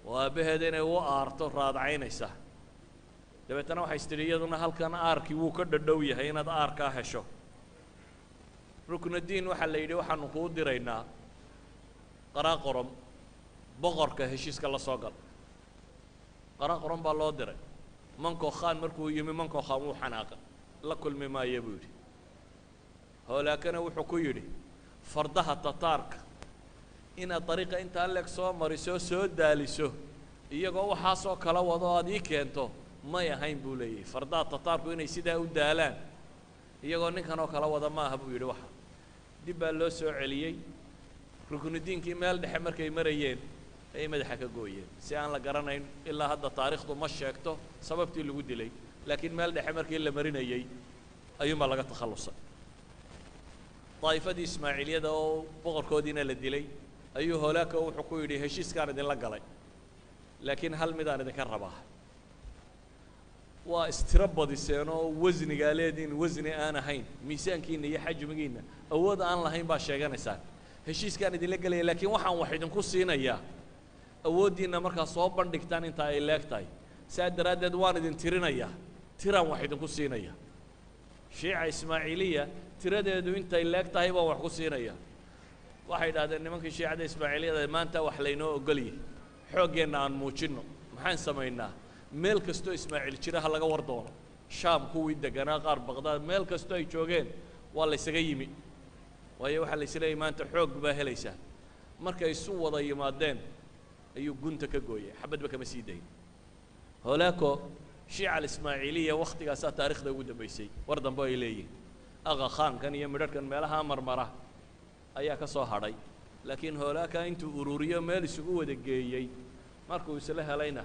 oo aabbaheeda inay u aarto raadcaynaysa dabeetana waxay istidhi iyaduna halkan aarkii wuu ka dhadhow yahay inaad aarkaa hesho ruknuddiin waxaa la yidhi waxaanu kuu diraynaa qaraaqorom boqorka heshiiska la soo gal qaraaqorom baa loo diray manko khaan markuu yimi manko khaan wuu xanaaqay la kulmi maayo buu yidhi hoolaakana wuxuu ku yidhi fardaha tataarka inaad dariiqa intaa leeg soo mariso soo daaliso iyagoo waxaasoo kala wado aad ii keento may ahayn buu leeyahay fardaha tataarku inay sidaa u daalaan iyagoo ninkan oo kala wada ma aha buu yidhi waxa dib baa loo soo celiyey ruknuddiinkii meel dhexe markay marayeen ayay madaxa ka gooyeen si aan la garanayn ilaa hadda taariikhdu ma sheegto sababtii lagu dilay laakiin meel dhexe markii la marinayey ayuunbaa laga takhallusay daa'ifadii ismaaciiliyada oo boqorkoodiina la dilay ayuu hoolaaka wuxuu ku yidhi heshiiskaan idinla galay laakiin hal midaan idinka rabaa waa istiro badiseen oo wasnigaa leediin wasni aan ahayn miisaankiinna iyo xajmigiinna awood aan lahayn baa sheeganaysaan heshiiskaan idinla gelaya laakiin waxaan wax idinku siinayaa awooddiinna markaa soo bandhigtaan intaa ay leeg tahay saa daraaddeed waan idin tirinayaa tiraan wax idinku siinaya shiica ismaaciiliya tiradeedu intay leeg tahay baan wax ku siinaya waxay idhahdeen nimankii shiicada ismaaciiliyada maanta wax laynoo ogolyahay xooggeenna aan muujinno maxaan samaynaa meel kastoo ismaaciil jira ha laga war doono shaam kuwii deganaa qaar baqdaad meel kastoo ay joogeen waa laysaga yimi waayo waxaa laysleeyahy maanta xoog baa helaysaa markay isu wada yimaadeen ayuu gunta ka gooyay xabadba kama sii dayn hoolaako shiica alismaaciiliya wakhtigaasaa taariikhda ugu dambaysay war dambe ay leeyihin aqa khaankan iyo midharhkan meelaha marmara ayaa ka soo hadhay laakiin hoolaaka intuu ururiyo meel isugu wada geeyey markuu isla helayna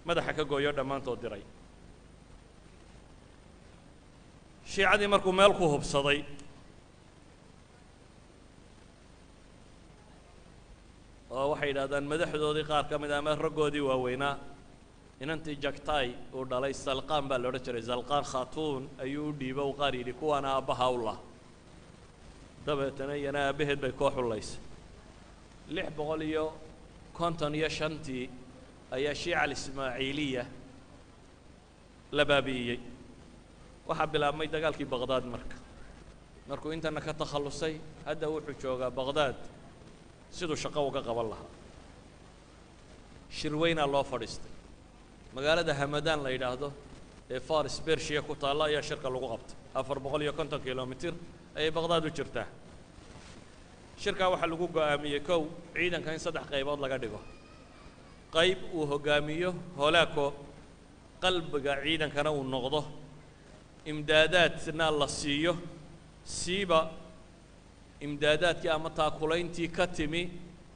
madaxa ka gooyo dhammaantood diray shiicadii markuu meel ku hubsaday oo waxay yidhahdaan madaxdoodii qaar ka mid ah ama raggoodii waaweynaa inantii jagtay uu dhalay salqaan baa la odhan jiray salqaan khatuun ayuu u dhiibo u qaar yidhi kuwaana aabbaha u lah dabeetana iyana aabbaheed bay koo xullaysay 655 ayaa shiica alismaaciiliya la baabi'iyey waxaa bilaabmay dagaalkii baqdaad markuu intana ka takhallusay hadda wuxuu joogaa baqdaad siduu shaqo uga qaban lahaa shirweynaa loo fadhiistay magaalada hamadaan la yidhaahdo ee faris bershiya ku taalla ayaa shirka lagu qabtay 450 kilomitir ayay baqdaad u jirtaa shirkaa waxaa lagu go'aamiyey kow ciidanka in 3 qaybood laga dhigo qayb uu hoggaamiyo hoolaako qalbiga ciidankana uu noqdo imdaadaadna la siiyo siiba imdaadaadkii ama taakulayntii ka timi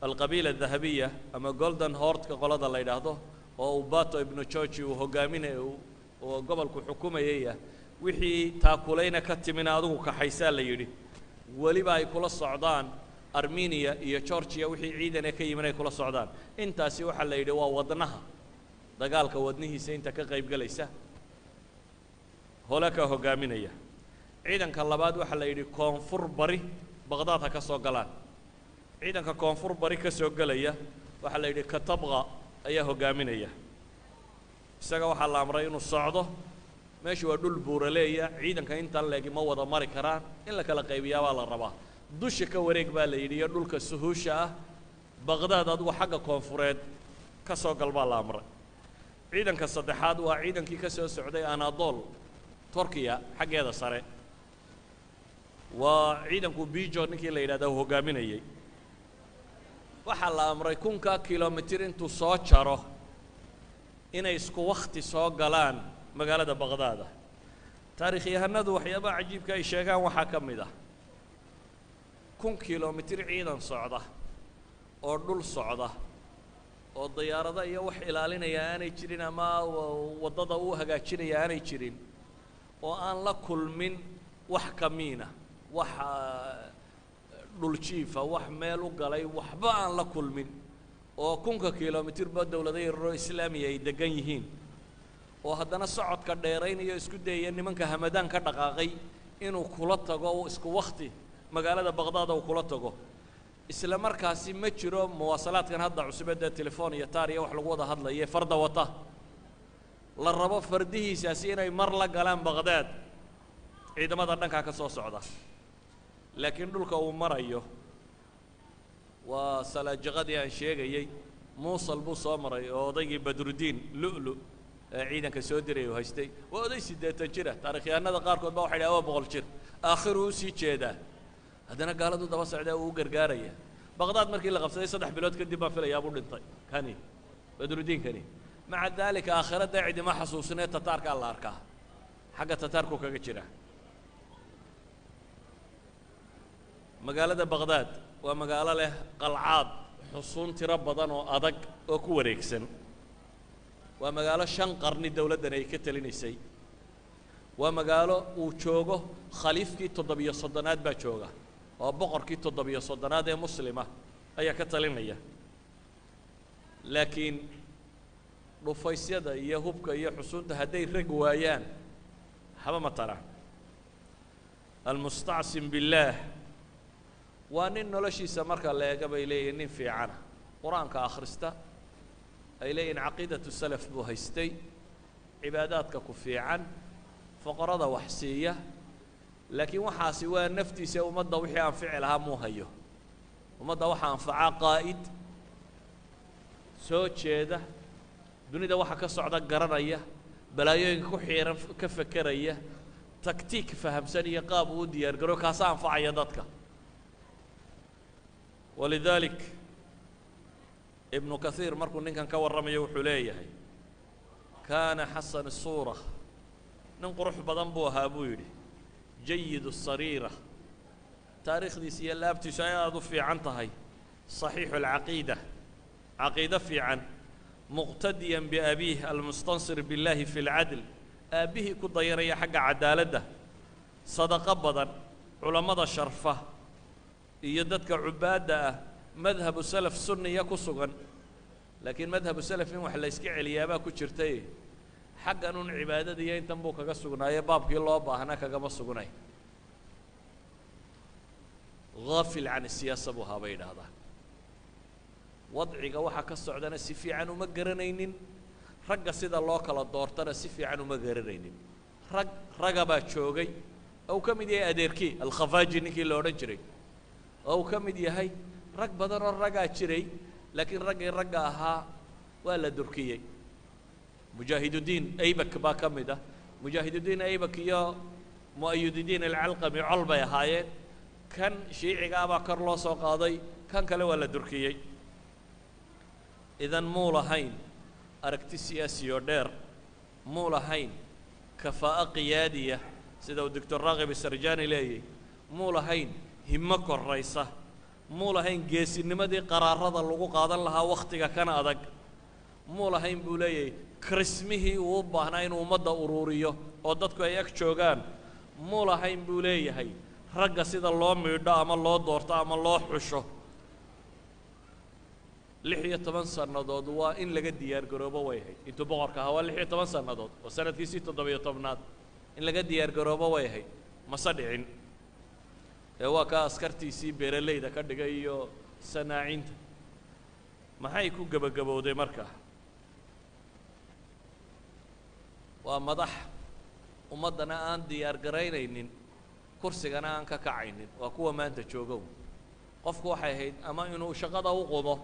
alqabiila adahabiya ama golden hortka qolada la yidhaahdo oo ubato ibnu georgi uu hoggaaminaya oo gobolku xukumayaya wixii taakulayna ka timina adigu kaxaysaa la yidhi weliba ay kula socdaan armenia iyo georgia wixii ciidan ee ka yimin ay kula socdaan intaasi waxaa la yidhi waa wadnaha dagaalka wadnihiisa inta ka qayb galaysa hoolaaka hoggaaminaya ciidanka labaad waxaa la yidhi koonfur bari baqdaad ha ka soo galaan ciidanka koonfur bari ka soo gelaya waxaa la yidhi katabqa ayaa hoggaaminaya isaga waxaa la amray inuu socdo meeshu waa dhul buuraleeya ciidanka intaan leegi ma wada mari karaan in la kala qaybiyaa baa la rabaa dusha ka wareeg baa la yidhi iyo dhulka suhuusha ah baqdaad adigu xagga koonfureed ka soo gal baa la amray ciidanka saddexaad waa ciidankii ka soo socday anadol turkiya xaggeeda sare waa ciidanku bijo ninkii la yidhahda uu hoggaaminayey waxaa la amray 1000 kilomitir intuu soo jaro inay isku wakhti soo galaan magaalada baqdaada taariikhyahanadu waxyaabaha cajiibka ay sheegaan waxaa ka mid ah 1000 kilomitir ciidan socda oo dhul socda oo diyaarada iyo wax ilaalinaya aanay jirin ama waddada uu hagaajinaya aanay jirin oo aan la kulmin wax kamiina wax dhul jiifa wax meel u galay waxba aan la kulmin oo 1000 kilomitir ba dawladda yaroo islaamiga ay degan yihiin oo haddana socodka dheeraynayo isku dayaya nimanka hamadaan ka dhaqaaqay inuu kula tago isku wakhti magaalada baqdaad uu kula tago isla markaasi ma jiro muwaasalaadkan hadda cusubada telefoon iyo taar iyo wax lagu wada hadlayo farda wata la rabo fardihiisaasi inay mar la galaan Baghdad ciidamada dhanka ka soo socda laakiin dhulka uu marayo waa salaajaqadii aan sheegayay Mosul buu soo maray oo odaygii Badruddin Lu'lu ciidanka soo diray oo haystay waa oday 80 jir ah taariikhyahanada qaarkood baa waxay dhahaa 100 jir aakhiru sii jeeda haddana gaaladu daba socdaa uu gargaaraya Baghdad markii la qabsaday 3 bilood kadib baa filayaa buu dhintay kani Badruddin kani maca dalika aakhirada ciidama xasuusnay tataarka la arkaa xagga tataarku kaga jira magaalada Baghdad waa magaalo leh qalcaad xusuun tiro badan oo adag oo ku wareegsan waa magaalo 5 qarni dawladdan ay ka talinaysay waa magaalo uu joogo khaliifkii 700aad baa jooga oo boqorkii 700aad ee muslima ayaa ka talinaya laakiin dhufaysyada iyo hubka iyo xusuunta hadday rag waayaan haba ma tara almustacsim billaah waa nin noloshiisa marka la eega bay leeyihiin nin fiican quraanka akhrista ay leeyihiin caqiidatu salaf buu haystay cibaadaadka ku fiican faqarada wax siiya laakiin waxaasi waa naftiisa ummadda wixii aan ficil ahaa muu hayo ummadda waxa anfaca qaa'id soo jeeda dunida waxa ka socda garanaya balaayooyinka ku xiiran ka fakaraya taktiik fahamsan iyo qaab uu diyaar garo kaasa anfacaya dadka ولذلك ابن كثير مركو نكن كورمي وحليه كان حسن الصورة ننقرح بدن بوها بويري جيد الصريرة تاريخ دي سيالابتي سيادو في عنتهي صحيح العقيدة عقيدة في عن مقتديا بأبيه المستنصر بالله في العدل أبيه كضيري حق عدالته صدق بدن علماء الشرفة يدتك عبادة مذهب السلف السني يكسغن لكن مذهب السلف إن وحلا يسكع اليابا كشرتي حق أنون عبادة دي ينتبه كسغنا يا باب كي الله هناك كما سغناي غافل عن السياسة بها بين هذا وضعي وحا كسعدنا سفي عنه مقرنين رق سيدا الله كلا دورتنا سفي عنه مقرنين رقبا شوقي أو كم دي أديركي الخفاجي نكي لو رجري أو كم يهي رق بدر الرقا شري لكن رقاها ولا دركية مجاهد الدين أيبك با كم ده مجاهد الدين أيبك يا مؤيد الدين العلقمي علبة هاي كان شيعي أبا كارلوس وقاضي كان كله ولا دركية إذن مولا هين أركت سياسي ودير مولا هين كفاءة قيادية سيدا الدكتور راغب السرجاني لي مولا هين همة كرئيسة مولا هين جيسي نمدي قرار هذا اللقو قادن لها وقتك كان أدق مولا هين بولي كرسمه ووبهنا إنه مدى أروريه وددكو أيك شوغان مولا هين بولي هي رقا سيدا الله ميدا أما الله دورتا أما الله حشو لحية 8 سنة وإن لقد ديار قروبة ويهي انتو بغرك هوا لحية 8 سنة وسنة في 6 إن لقد ديار قروبة ويهي مصدعين هو كاسكرتي سي بيرلي دا كدغايو سناعينت ما هي كو غبغبودي marka waa madax umadana aan diyaar gareynaynin kursigana aan ka kacaynin waa kuwa maanta joogo qofku waxay ahayd ama inuu shaqada u qodo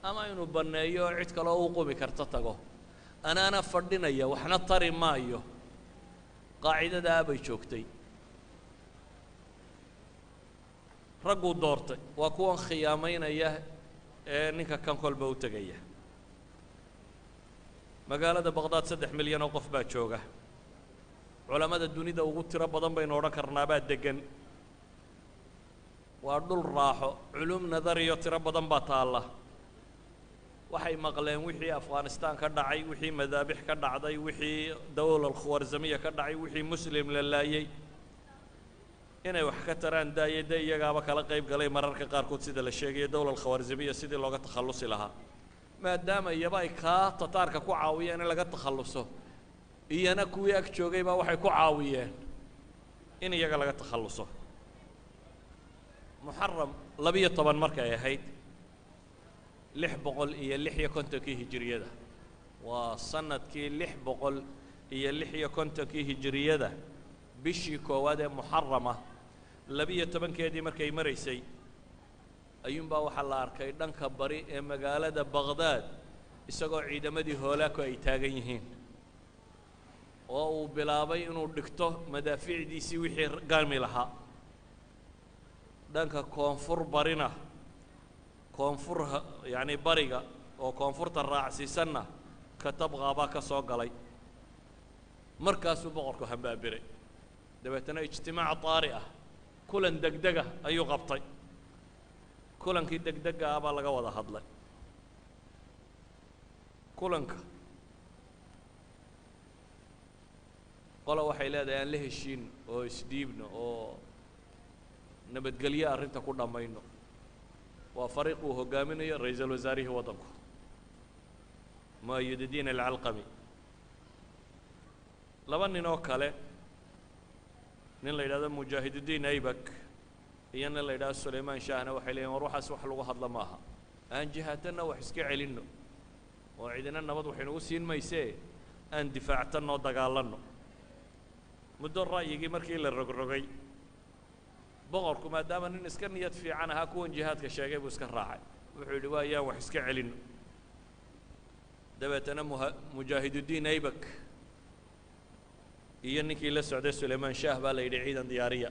ama inuu baneeyo cid kale oo u qobi karta tago ana fadhinaya waxna tari maayo qaacidada bay joogtay raggu doortay waa kuwan khiyaamaynaya ee ninka kan kolba u tagaya magaalada Baghdad 3 milyan oo qof baa jooga culimada dunida ugu tiro badan baynu oran karnaa baa degan waa dhul raaxo culum nadariyo tiro badan baa taala waxay maqleen wixii Afghanistan ka dhacay wixii madaabix ka dhacday wixii dawlad al-Khwarizmiya ka dhacay wixii muslim la laayay inay wax ka taraan daayada iyagaaba kala qayb galay mararka qaarkood sida la sheegay dawlad al-Khwarizmiya sidii looga takhalusi lahaa maadaama iyaba ay ka tataarka ku caawiyeen in laga takhaluso iyana kuwii ag joogay baa waxay ku caawiyeen in iyaga laga takhaluso محرم لبي طبعا مركا يا هيد لح بقول إيه لح يكون تكيه هجرية ده وصنة كي لح بقول إيه لح يكون تكيه هجرية ده بشي كوادة محرمة لبي طبعا كيدي مركا يمريسي أيوم با waxaa la arkay dhanka bari ee magaalada Baghdad isagoo ciidamadii hoolaku ay taagan yihiin oo uu bilaabay inuu dhigto madaafiicdiisii wixii gaalmi lahaa dhanka koonfur barina koonfur yani bariga oo koonfurta raacsiisanna katab qaaba ka soo galay markaasuu boqorku hambaabiray dabeetana ijtimaac taari ah kulan degdega ayuu qabtay kulankii degdega ah baa laga wada hadlay kulanka qola waxay leedahay aan la heshiin oo isdiibno oo nabadgelyo arrinta ku dhamayno waa fariiq uu hogaaminayo ra'iisul wasaarihii waddanku Mu'ayyid al-Alqami laba nin oo kale nin la yidhaahdo Mujaahidiin Aybak iyo nin la yidhaahdo Sulaymaan Shaahna waxay leeyihiin war waxaas wax lagu hadla maaha aan jihaadana wax iska celinno oo ciidana nabad waxay nagu siin maysee aan difaactanno dagaalanno muddo ra'yigii markii la rogrogay boqorku maadaama nin iska niyad fiican ahaa kuwan jihaadka sheegay buu iska raacay wuxuu yidhi waa ayaan wax iska celinno dabeetana Mujaahidiin Aybak iyo ninkii la socday Sulaymaan Shaah baa la yidhi ciidan diyaariya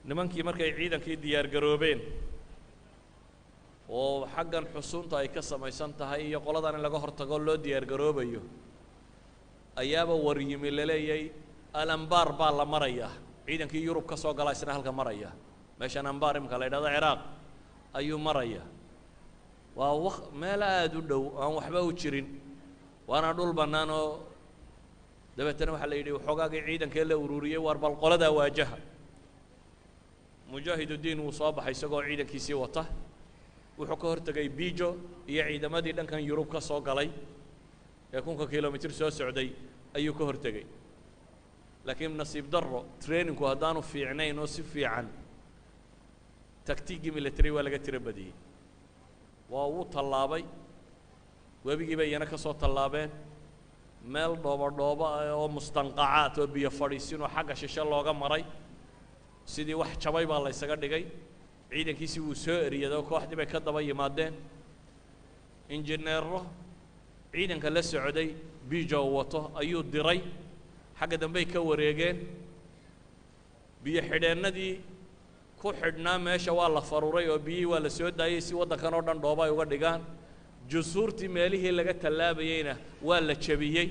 nimankii markay ciidankii diyaar garoobeen oo xaggan xusuunta ay ka samaysan tahay iyo qoladan in laga hortago loo diyaar garoobayo ayaaba war yimi la leeyay alambaar baa la maraya ciidankii Yurub ka soo galay isna halka maraya meeshan ambaar imka la yiraahdo Ciraaq ayuu maraya waa meel aad u dhow aan waxba u jirin waana dhul bannaan oo dabeetana waxa la yidhi xogaagii ciidankee la ururiyay war bal qolada waajaha Mujaahidiin uu soo baxay isagoo ciidankiisii wata wuxuu ka hortagay Bijo iyo ciidamadii dhankan Yurub ka soo galay ee 1000 kiiloomitir soo socday ayuu ka hortagay laakiin nasiib darro trainingku hadaanu fiicnayn oo si fiican taktiigi military waa laga tira badiyay waa uu tallaabay webigii bay yana ka soo tallaabeen meel dhoobo oo mustanqacaat oo biyo fadhiisin oo xagga shisha looga maray sidii wax jabay baa la isaga dhigay ciidankiisii wuu soo eriyay oo kooxdii bay ka daba yimaadeen injineero ciidanka la socday Bijo wato ayuu diray xagga dambe ka wareegeen biyo xidheennadii ku xidhnaa meesha waa la faruuray oo biyii waa la soo daayay si waddankan oo dhan dhooba ay uga dhigaan jusuurtii meelihii laga tallaabayayna waa la jabiyey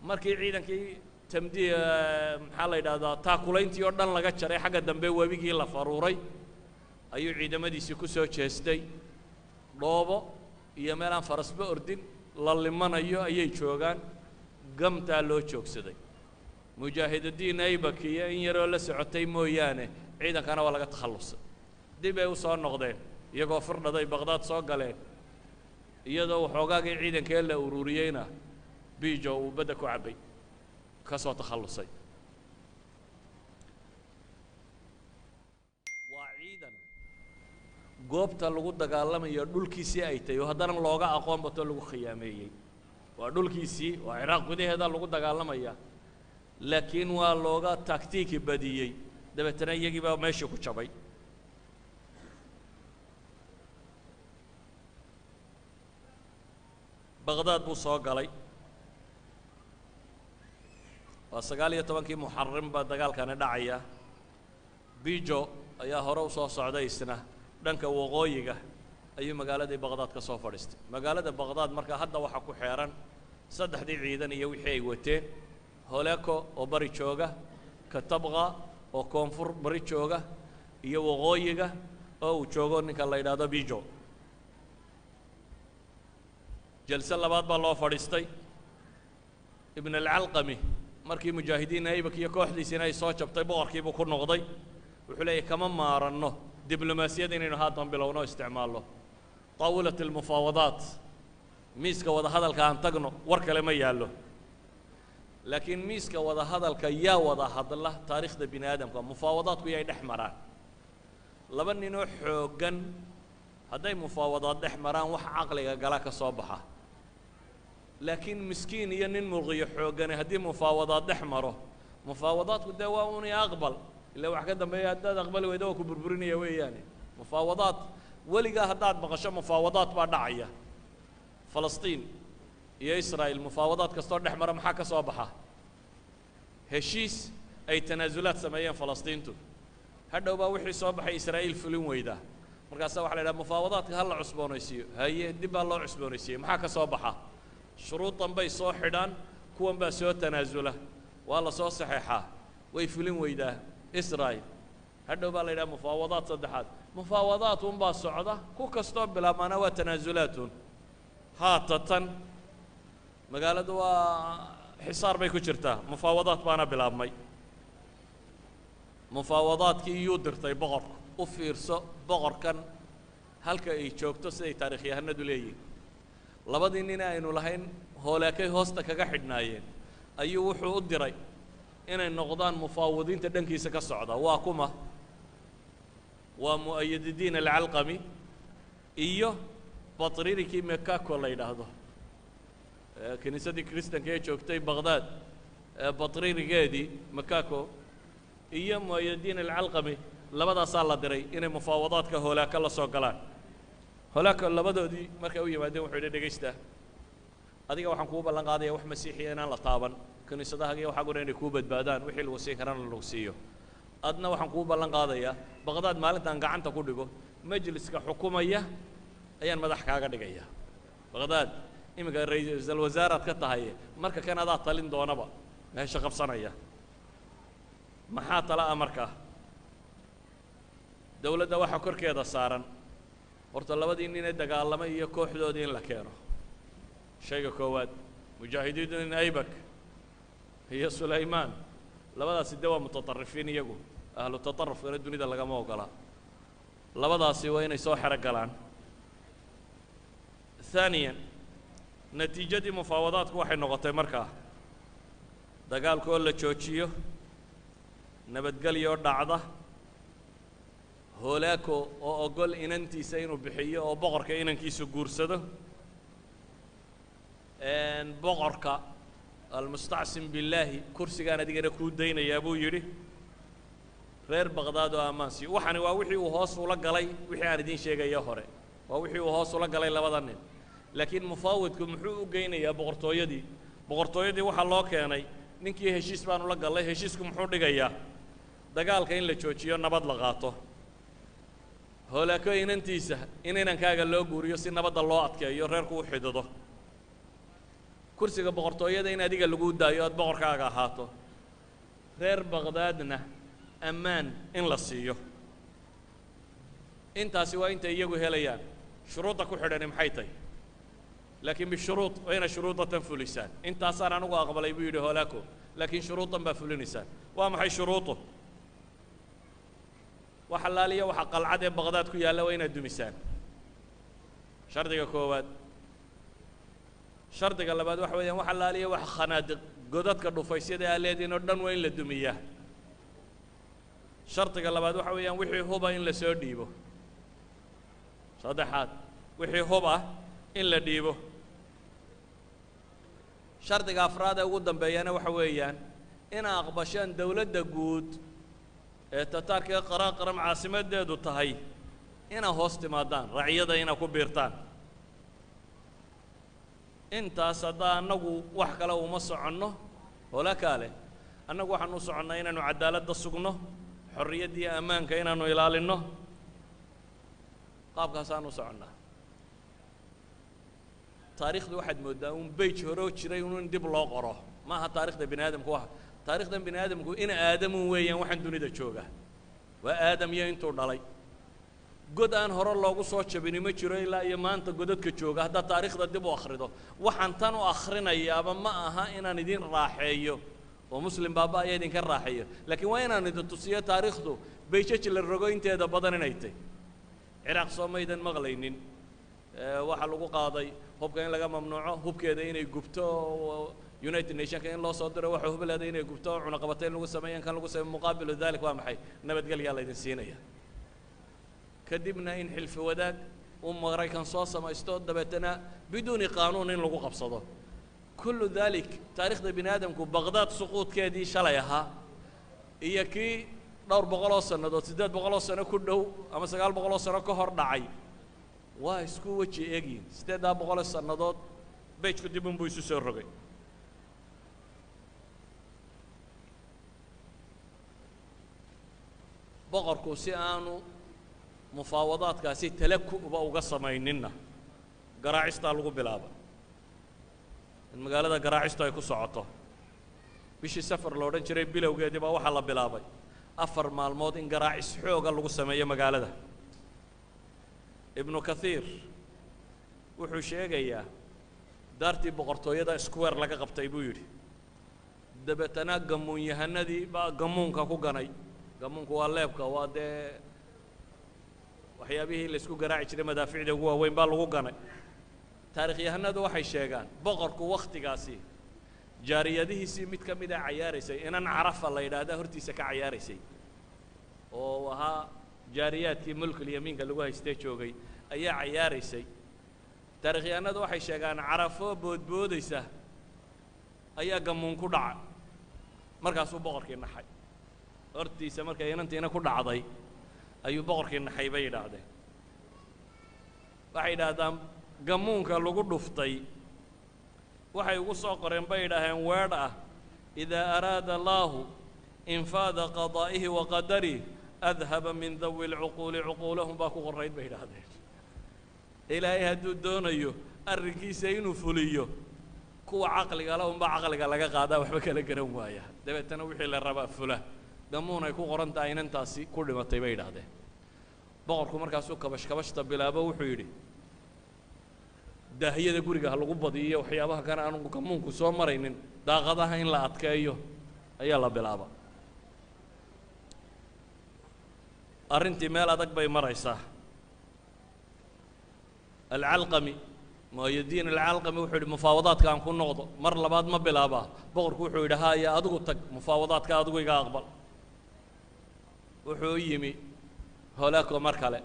markii ciidankii maxaa la yidhaahdaa taakulayntii oo dhan laga jaray xagga dambe webigii la faruuray ayuu ciidamadiisii ku soo jeestay dhoobo iyo meel aan farasba ordin la limanayo ayay joogaan gamtaa loo joogsaday Mujaahidiin Aybak iyo in yaroo la socotay mooyaane ciidankana waa laga takhallusay dib ay u soo noqdeen iyagoo firdhaday Baghdad soo galeen iyadoo waxoogaagii ciidankee la ururiyeyna Bijo uu badda ku cabay ka soo takhallusay waa ciidan goobta lagu dagaalamayo dhulkiisii ay tahay oo haddana looga aqoon bato lagu khiyaameeyey waa dhulkiisii waa Ciraaq gudaheeda lagu dagaalamaya laakiin waa looga taktiiki badiyey dabeetana iyagii baa meeshii ku jabay Baghdad buu soo galay waa 19 Muharram baa dagaalkani dhacaya Bijo ayaa hore u soo socday isna dhanka waqooyiga ayuu magaalada Baghdad ka soo fadhiistay magaalada Baghdad marka hadda waxa ku xeeran saddexdii ciidan iyo wixii ay wateen Holako oo bari jooga Katabqa oo koonfur bari jooga iyo waqooyiga oo uu joogo ninka la yiraahdo Bijo jalsa labaad baa loo fadhiistay Ibn al-Alqami markii Mujaahidiin Aybak iyo kooxdiisina ay soo jabtay boqorkiiba ku noqday wuxuu leeyahay kama maaranno diblomaasiyada inaynu haatan bilowno isticmaalno طاولة المفاوضات miiska wada hadalka aan tagno war kale ma yaalo laakiin miiska wada hadalka yaa wada hadla taariikhda bini aadamka mufaawadaadku yay dhex maraan laba ninoo xooggan hadday mufaawadaad dhex maraan wax caqliga gala ka soo baxa laakiin miskiin iyo nin murqiyo xooggani haddii mufaawadaad dhex maro mufaawadaadku dee waa un aqbal ilaa wax ka dambeeya haddaad aqbali weydo waa ku burburinaya weeyaane mufaawadaad weligaa haddaad maqasho mufaawadaad baa dhacaya falastiin iyo israa'iil mufaawadaad kastoo dhex mara maxaa ka soo baxa heshiis ay tanaasulaad sameeyeen falastiintu hadhow baa wixii soo baxay israa'iil fulin weydaa markaasaa waxa la yidhaha mufaawadaadka ha la cusboonaysiiyo haye dib baa loo cusboonaysiiyey maxaa ka soo baxa shuruudan bay soo xidhaan kuwan baa soo tanaasula waa la soo saxeexaa way fulin weydaa israa'iil hadhow baa la yidhaha mufaawadaad saddexaad mufaawadaad unbaa socda ku kastoo bilaabmaana waa tanaasulaatun haatatan magaaladu waa xisaar bay ku jirtaa mufaawadaad baana bilaabmay mufaawadaadkii iyuu dirtay boqorku u fiirso boqorkan halka ay joogto siday taarikhyahanadu leeyihin labadii nin aynu lahayn hooleekay hoosta kaga xidhnaayeen ayuu wuxuu u diray inay noqdaan mufaawadiinta dhankiisa ka socda waa kuma waa mu'ayadidiin alcalqami iyo batriirikii mekako la yidhaahdo kiniisadii kristanka ee joogtay baqdaad batriirigeedii mekako iyo mu'ayadiin alcalqami labadaasaa la diray inay mufaawadaadka hoolaaka la soo galaan hoolaaka labadoodii markay u yimaadeen wuxuu yidhi dhegaysta adiga waxaan kuu ballan qaadaya wax masiixiya inaan la taaban kiniisadahaga iyo waxaa gura inay kuu badbaadaan wixii lagu siin karana lagu siiyo adna waxaan kuu ballan qaadayaa baqdaad maalintaan gacanta ku dhigo majliska xukumaya ayaan madax kaaga dhigaya baqdaad iminka ra-iisul wasaaraad ka tahay marka kan adaa talin doonaba meesha qabsanaya maxaa tala ah markaa dawladda waxaa korkeeda saaran horta labadii nin ee dagaalamay iyo kooxdoodii in la keeno shayga koowaad mujaahidiin aybak iyo sulaymaan labadaasi de waa mutaطarifiin iyagu ahlu taطarufkana dunida lagama ogola labadaasi waa inay soo xero galaan ثaaniyan natiijadii mufaawadaadku waxay noqotay markaa dagaalka oo la joojiyo nabadgelyo dhacda hoolaako oo ogol inantiisa inuu bixiyo oo boqorka inankiisu guursado boqorka almustacsim billaahi kursigaan adigana kuu daynayaa buu yidhi reer baqdaad oo ammaansiyo waxani waa wixii uu hoos ula galay wixii aan idiin sheegayo hore waa wixii uu hoos ula galay labada nin laakiin mufaawidku muxuu u geynayaa boqortooyadii waxaa loo keenay ninkii heshiis baan ula gallay heshiisku muxuu dhigayaa dagaalka in la joojiyo nabad la qaato hoolaako inantiisa in inankaaga loo guuriyo si nabadda loo adkeeyo reerku u xidido kursiga boqortooyada in adiga lagu daayo aad boqorkaaga ahaato reer baqdaadna ammaan in la siiyo intaasi waa intay iyagu helayaan shuruudda ku xidhani maxay tahay laakiin bishuruud waa inay shuruudatan fulisaan intaasaan anigu aqbalay buu yidhi hoolaako laakiin shuruudan baa fulinaysaan waa maxay shuruudu wax allaaliya waxa qalcad ee baqdaad ku yaalla waa inaad dumisaan shardiga koowaad shardiga labaad waxa weeyaan wax allaaliya wax khanaadiq godadka dhufaysyada aa leediin oo dhan waa in la dumiyaa shardiga labaad waxa weeyaan wixii huba in la soo dhiibo saddexaad wixii hub ah in la dhiibo shardiga afraad ee ugu dambeeyana waxa weeyaan inaa aqbashaan dawladda guud ee tataarka ee qaraaqaram caasimadeedu tahay inaa hoos timaadaan raciyada inaa ku biirtaan intaas haddaa annagu wax kale uma soconno hoolakaale annagu waxaan u soconnaa inaanu cadaaladda sugno xorriyadda iyo ammaanka inaanu ilaalinno qaabkaasaan u soconnaa taariikhdu waxaad mooddaa un beyj horoo jiray in dib loo qoro maaha taarikhda bini aadamku waxa taarikhdan bini aadamku in aadamun weeyaan waxaan dunida jooga waa aadam iyo intuu dhalay god aan hore loogu soo jabini ma jiro ilaa iyo maanta godadka jooga haddaad taariikhda dib u akhrido waxaan tan u akhrinayaaba ma aha inaan idin raaxeeyo oo muslim baaba ayaa idinka raaxeeyo laakiin waa inaan idin tusiyo taariikhdu beyjaj la rogo inteeda badan inay tahy ciraaq soo maydan maqlaynin waxaa lagu qaaday hubka in laga mamnuuco hubkeeda inay gubto united nationka in loo soo diro waxa hubleeda inay gubto cunaqabatayn lagu sameeyo in kan lagu sameeyo muqaabilu dalik waa maxay nabadgelyaa laydin siinaya kadibna in xilfi wadaag uu maraykan soo samaysto dabeetana biduuni qaanuun in lagu qabsado kullu dalik taariikhda bini aadamku baqdaad suquudkeedii shalay ahaa iyo kii dhowr boqoloo sannadood 800 sano ku dhow ama 900 sano ka hor dhacay waa isku weji eegyiin 800 sannadood beejku dib unbuu isu soo rogay boqorku si aanu mufaawadaadkaasi talakuba uga samayninna garaacistaa lagu bilaaba in magaalada garaacistu ay ku socoto bishii safar la odhan jiray bilowgeedii baa waxaa la bilaabay 4 maalmood in garaacis xooga lagu sameeyo magaalada ibnu kathiir wuxuu sheegayaa daartii boqortooyada square laga qabtay buu yidhi dabeetana gamuunyahanadii baa gamuunka ku ganay gamuunku waa leebka waa dee waxyaabihii la isku garaaci jiray madaaficda ugu waaweyn baa lagu ganay taariikhyahanadu waxay sheegaan boqorku wakhtigaasi jaariyadihiisii mid ka mid a cayaaraysay inan carafa la yidhaahdaa hortiisa ka cayaaraysay oo ahaa jaariyaadkii mulkul yamiinka lagu haystee joogay ayaa cayaaraysay taariikhyahanadu waxay sheegaan carafo boodboodaysa ayaa gamuun ku dhacay markaasuu boqorkii naxay hortiisa markay inantiina ku dhacday ayuu boqorkii naxay bay yidhaahdeen waxay yidhaahdaan gamuunka lagu dhuftay waxay ugu soo qoreen bay yidhaaheen weedh ah idaa araada allaahu infaada qadaa'ihi wa qadarihi adhaba min dawi lcuquuli cuquulahum baa ku qorayd bay yidhaahdeen ilaahay hadduu doonayo arrinkiisa inuu fuliyo kuwa caqliga le unbaa caqliga laga qaadaa waxba kala garan waaya dabeetana wixii la rabaa fula gamuun ay ku qoran tahay inantaasi ku dhimatay bay yidhaahdeen boqorku markaasuu kabashkabashta bilaabo wuxuu yidhi daahiyada guriga ha lagu badiyo waxyaabaha kana aanu gamuunku soo maraynin daaqadaha in la adkeeyo ayaa la bilaaba arrintii meel adag bay maraysaa alcalqami mu'ayadiin alcalqami wuxuu yidhi mufaawadaadka aan ku noqdo mar labaad ma bilaabaa boqorku wuxuu yidhi haya adigu tag mufaawadaadka adigu iga aqbal wuxuu yimi holaako mar kale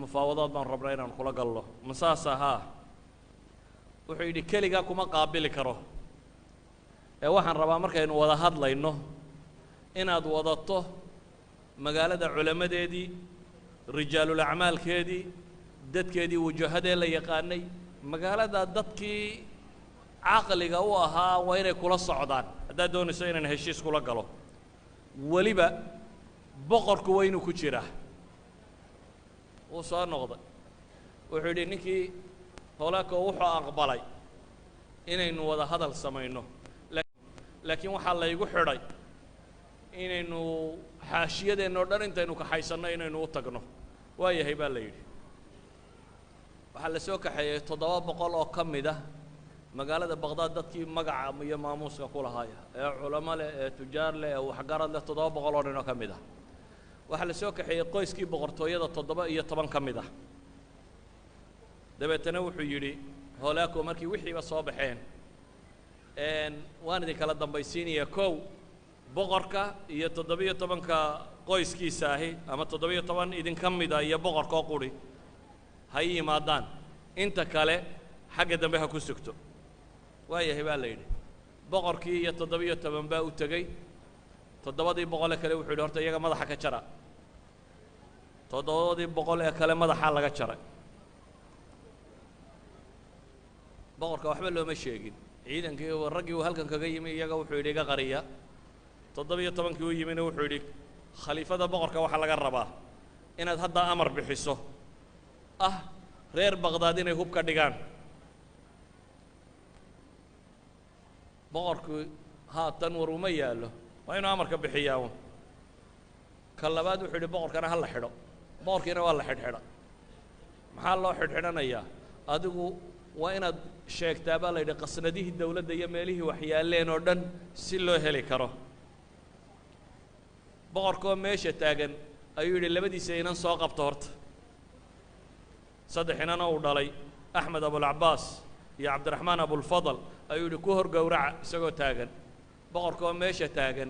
mufaawadaad baan rabnaa inaan kula galno masaas ahaa wuxuu yidhi keligaa kuma qaabili karo ee waxaan rabaa markaynu wada hadlayno inaad wadato magaalada culammadeedii rijaalul acmaalkeedii dadkeedii wajahadee la yaqaanay magaalada dadkii caqliga u ahaa waa inay kula socdaan haddaad doonayso inaan heshiis kula galo weliba boqorku waa inuu ku jiraa wuu soo noqday wuxuu yidhi ninkii holaako wuxuu aqbalay inaynu wada hadal samayno laakiin waxaa laygu xidhay inaynu xaashiyadeenna o dhan intaynu kaxaysanno inaynu u tagno waa yahay baa la yidhi waxaa la soo kaxeeyey 700 oo ka mid ah magaalada baqdaad dadkii magaca iyo maamuuska ku lahaaya ee culamo leh ee tujaar leh ee waxgarad leh 700 oo nin oo ka mid ah waxaa la soo kaxeeyey qoyskii boqortooyada 17 ka mid ah dabeetana wuxuu yidhi holaako markii wixiiba soo baxeen waan idin kala dambaysiinaya kow boqorka iyo 17ka qoyskiisa ahi ama 17 idinka mida iyo boqorkoo quri ha yimaadaan inta kale xagga dambe ha ku sugto waa yahay baa la yidhi boqorkii iyo 17 baa u tegey 7 boqole kale wuxuu yidhi horta iyaga madaxa ka jara 7 boqol ee kale madaxa laga jaray boqorka waxba looma sheegin ciidankii raggii uu halkan kaga yimi iyaga wuxuu yidhi iga qariya 17kii u yimina wuxuu yidhi khaliifada boqorka waxaa laga rabaa inaad hadda amar bixiso ah reer baqdaad inay hub ka dhigaan boqorku haatan war uma yaallo waa inuu amarka bixiyaa un ka labaad wuxuu yidhi boqorkana ha la xidho boqorkiina waa la xidhxidha maxaa loo xidhxidhanayaa adigu waa inaad sheegtaa baa la yidhi qasnadihii dawladda iyo meelihii waxyaaleen oo dhan si loo heli karo boqorkoo meesha taagan ayuu yidhi labadiisa inan soo qabto horta 3 inana uu dhalay axmed abulcabaas iyo cabdiraxmaan abulfadal ayuu yidhi ku hor gowraca isagoo taagan boqorkoo meesha taagan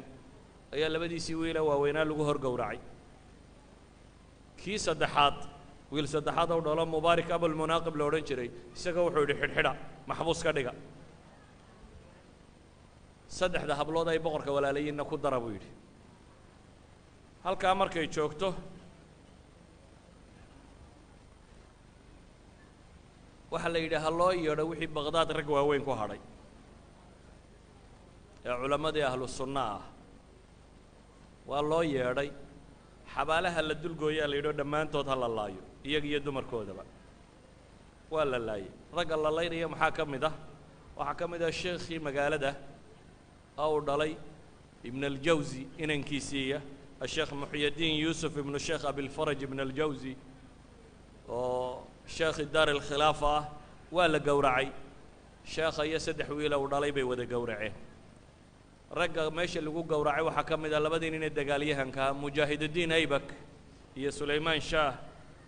ayaa labadiisii wiila waaweynaa lagu hor gowracay kii saddexaad wiil saddexaad oo dhalo mubaarak abulmunaaqib la odhan jiray isaga wuxuu yidhi xidhxidha maxbuus ka dhiga saddexda hablood ay boqorka walaalayiinna ku dara buu yidhi halkaa markay joogto waxaa la yidhi ha loo yeedho wixii baqdaad rag waaweyn ku hadhay ee culammadii ahlu sunna ah waa loo yeedhay xabaalaha la dulgooyaa la yidhi oo dhammaantood ha la laayo iyaga iyo dumarkoodaba waa la laayay ragga la laynaya maxaa ka mid ah waxaa ka mid ah sheekhii magaalada uu dhalay ibn aljawsi inankiisiiya الشيخ محي الدين يوسف ابن الشيخ أبي الفرج ابن الجوزي شيخ دار الخلافة ولا قورعي شيخ يسدح ويلا ودالي بي ودا قورعي رجع ماشي اللي جو قورعي وحكم إذا لبدين إن الدجاليه هنكا مجاهد الدين أيبك يا سليمان شاه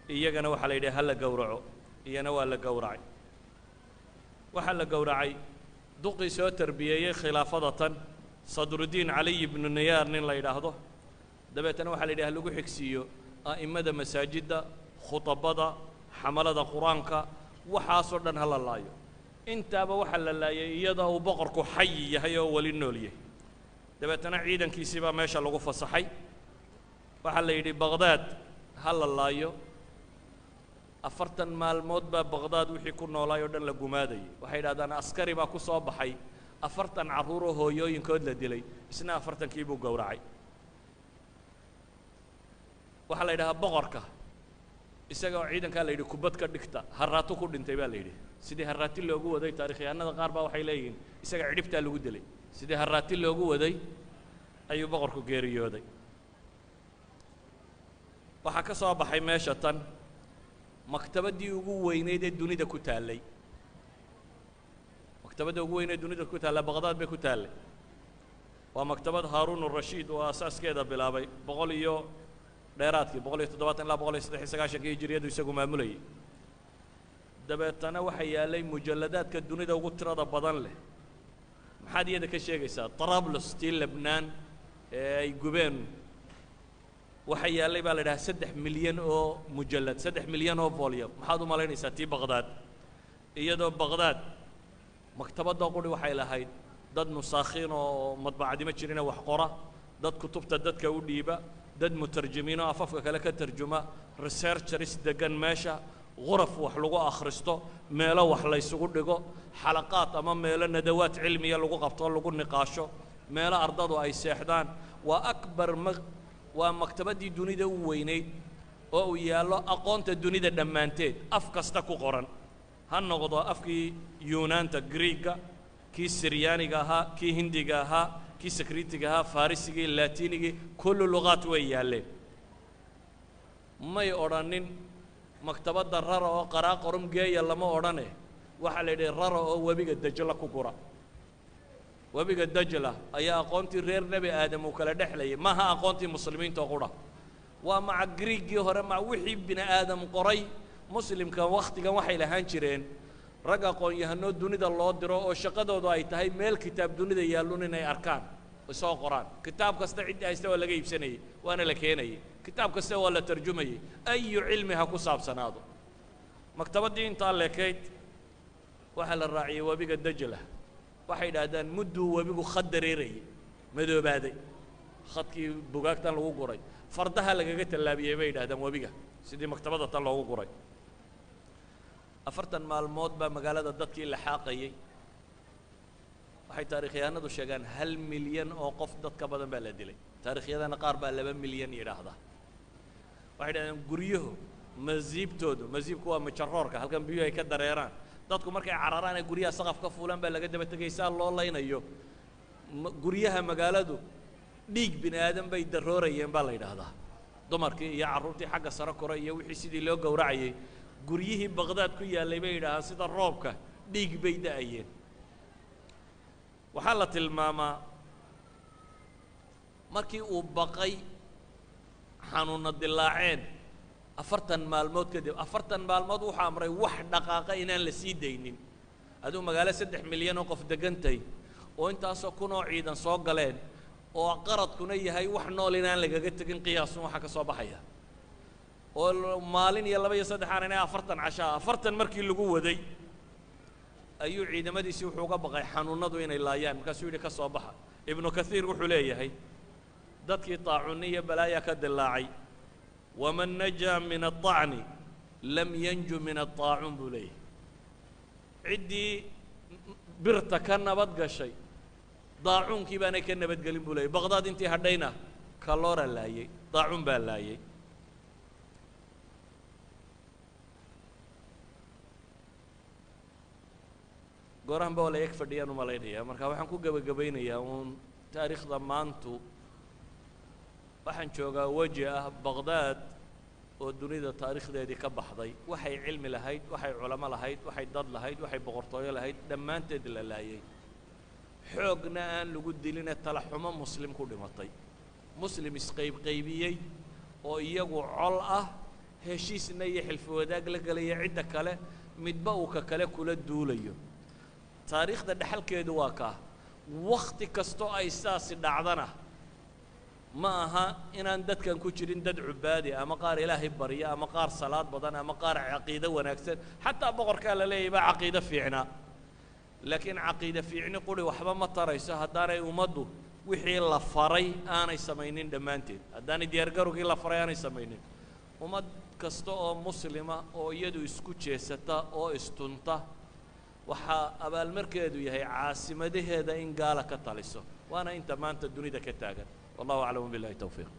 إيجانا وحليده هلا قورعو إيانا ولا قورعي وحلا قورعي دقي سو تربية خلافة صدر الدين علي بن النيار نين لا يراهضه dabeetana waxaa la yidhaha lagu xigsiiyo a'immada masaajidda khutabada xamalada qur-aanka waxaasoo dhan ha la laayo intaaba waxaa la laayay iyadoo uu boqorku xayi yahay oo weli nool yahay dabeetana ciidankiisii baa meesha lagu fasaxay waxaa la yidhi baqdaad ha la laayo 40 maalmood baa baqdaad wixii ku noolaay oo dhan la gumaadayay waxay yidhahdaan askari baa ku soo baxay 40 carruur oo hooyooyinkood la dilay isna 40kii buu gowracay waxaa la yidhahaa boqorka isaga oo ciidankaa la yidhi kubad ka dhigta harraato ku dhintay baa la yidhi sidii harraati loogu waday taarikhyahanada qaar baa waxay leeyihiin isaga cidhibtaa lagu dilay sidii harraati loogu waday ayuu boqorku geeriyooday waxaa ka soo baxay meesha tan maktabaddii ugu weynayd ee dunida ku taallay maktabadda ugu weynayd dunida ku taalla baqdaad bay ku taallay waa maktabad haaruun urashiid oo asaaskeeda bilaabay boqol iyo dheeraadkii 170 ilaa 193 hijriyadu isagu maamulayay dabeetana waxa yaalay mujalladaadka dunida ugu tirada badan leh maxaad iyada ka sheegaysaa Trablus tii Lebanon ee ay gubeen waxa yaalay baa la yidhaha 3 milyan oo mujallad 3 milyan oo volume maxaad u malaynaysaa tii baqdaad iyadoo baqdaad maktabadda quri waxay lahayd dad nusaakhiin oo madbacadima jirina wax qora dad kutubta dadka u dhiiba dad mutarjimiin oo afafka kale ka tarjuma researchers degan meesha غرف wax lagu akhristo meelo wax la isugu dhigo xalaqaad ama meelo nadawaad cilmiya lagu qabto lagu niqaasho meelo ardadu ay seexdaan waa akbar waa maktabadii dunida u weynayd oo uu yaalo aqoonta dunida dhammaanteed af kasta ku qoran ha noqdo afkii yunaanta greega kii siryaaniga ahaa kii hindiga ahaa kii sakritiga ahaa farisigii laatiinigii kullu luqaat way yaaleen may odhanin maktabadda rara oo qaraa qorum geeya lama odhane waxaa la yidhi rara oo webiga dajla ku gura webiga dajla ayaa aqoontii reer nebi aadam uu kala dhexlayay maaha aqoontii muslimiinta oo qura waa maca griigii hore maca wixii bini aadam qoray muslimka wakhtigan waxay lahaan jireen rag aqoon-yahanoo dunida loo diro oo shaqadoodu ay tahay meel kitaab dunida yaalluun inay arkaan soo qoraan kitaab kasta ciddi haysta waa laga iibsanayay waana la keenayay kitaab kasta waa la tarjumayay ayu cilmi ha ku saabsanaado maktabaddii intaa leekayd waxaa la raaciyey webiga dajla waxay yidhaahdaan mudduu webigu khad dareerayay madoobaaday khadkii bugaagtan lagu guray fardaha lagaga tallaabiyey bay yidhahdaan webiga sidii maktabadda tan loogu guray 40 maalmood baa magaalada dadkii la xaaqayay waxay taariikhyahanadu sheegaan 1 milyan oo qof dad ka badan baa la dilay taariikhyadana qaar baa 2 milyan yidhaahda waxay yidhahdeen guryahu masiibku waa majaroorka halkan biyuhu ay ka dareeraan dadku markay cararaan ay guryaha saqaf ka fuulaan baa laga daba tegaysaa loo laynayo guryaha magaaladu dhiig bini aadan bay daroorayeen baa la yidhaahdaa dumarkii iyo carruurtii xagga sare koray iyo wixii sidii loo gowracayay guryihii baqdaad ku yaallay bay yidhaahaan sida roobka dhiig bay da'ayeen waxaa la tilmaamaa markii uu baqay xanuunna dilaaceen 40 maalmood kadib 40 maalmood wuxuu amray wax dhaqaaqa inaan la sii daynin aduu magaalo 3 milyan oo qof degantay oo intaasoo kunoo ciidan soo galeen oo qaradkuna yahay wax nool inaan lagaga tegin qiyaasun waxa ka soo baxaya oo maalin iyo 2 iyo 3 aan inay 40 cashaa 40 markii lagu waday ayuu ciidamadiisii wuxuu uga baqay xanuunadu inay laayaan markaasuu yidhi ka soo baxa ibnu kathiir wuxuu leeyahay dadkii taacuniya balaaya ka dilaacay waman najaa min aطacni lam yanju min aطaacun buu leeyahay ciddii birta ka nabad gashay daacuunkii baanay ka nabadgelin buu leeyahy baqdaad intii hadhayna kaloora laayay daacuun baa laayay goorahan ba wala eg fadhiyaan u malaynayaa marka waxaan ku gebagabaynayaa uun taariikhda maantu waxaan joogaa weji ah baqdaad oo dunida taariikhdeedii ka baxday waxay cilmi lahayd waxay culamo lahayd waxay dad lahayd waxay boqortooyo lahayd dhammaanteed la laayay xoogna aan lagu diline talaxumo muslim ku dhimatay muslim isqaybqaybiyey oo iyagu col ah heshiisna iyo xilfi wadaag la gelaya cidda kale midba uu ka kale kula duulayo taariikhda dhaxalkeedu waa kaa wakhti kastoo ay saasi dhacdana ma aha inaan dadkan ku jirin dad cubaadi ama qaar ilaahay barya ama qaar salaad badan ama qaar caqiido wanaagsan xataa boqorkaa la leeyahay baa caqiido fiicnaa laakiin caqiido fiicni quri waxba ma tarayso haddaanay ummaddu wixii la faray aanay samaynin dhammaanteed haddaanay diyaargarowgii la faray aanay samaynin ummad kasta oo muslima oo iyadu isku jeesata oo istunta waxaa abaalmarkeedu yahay caasimadaheeda in gaala ka taliso waana inta maanta dunida ka taagan والله أعلم بالله التوفيق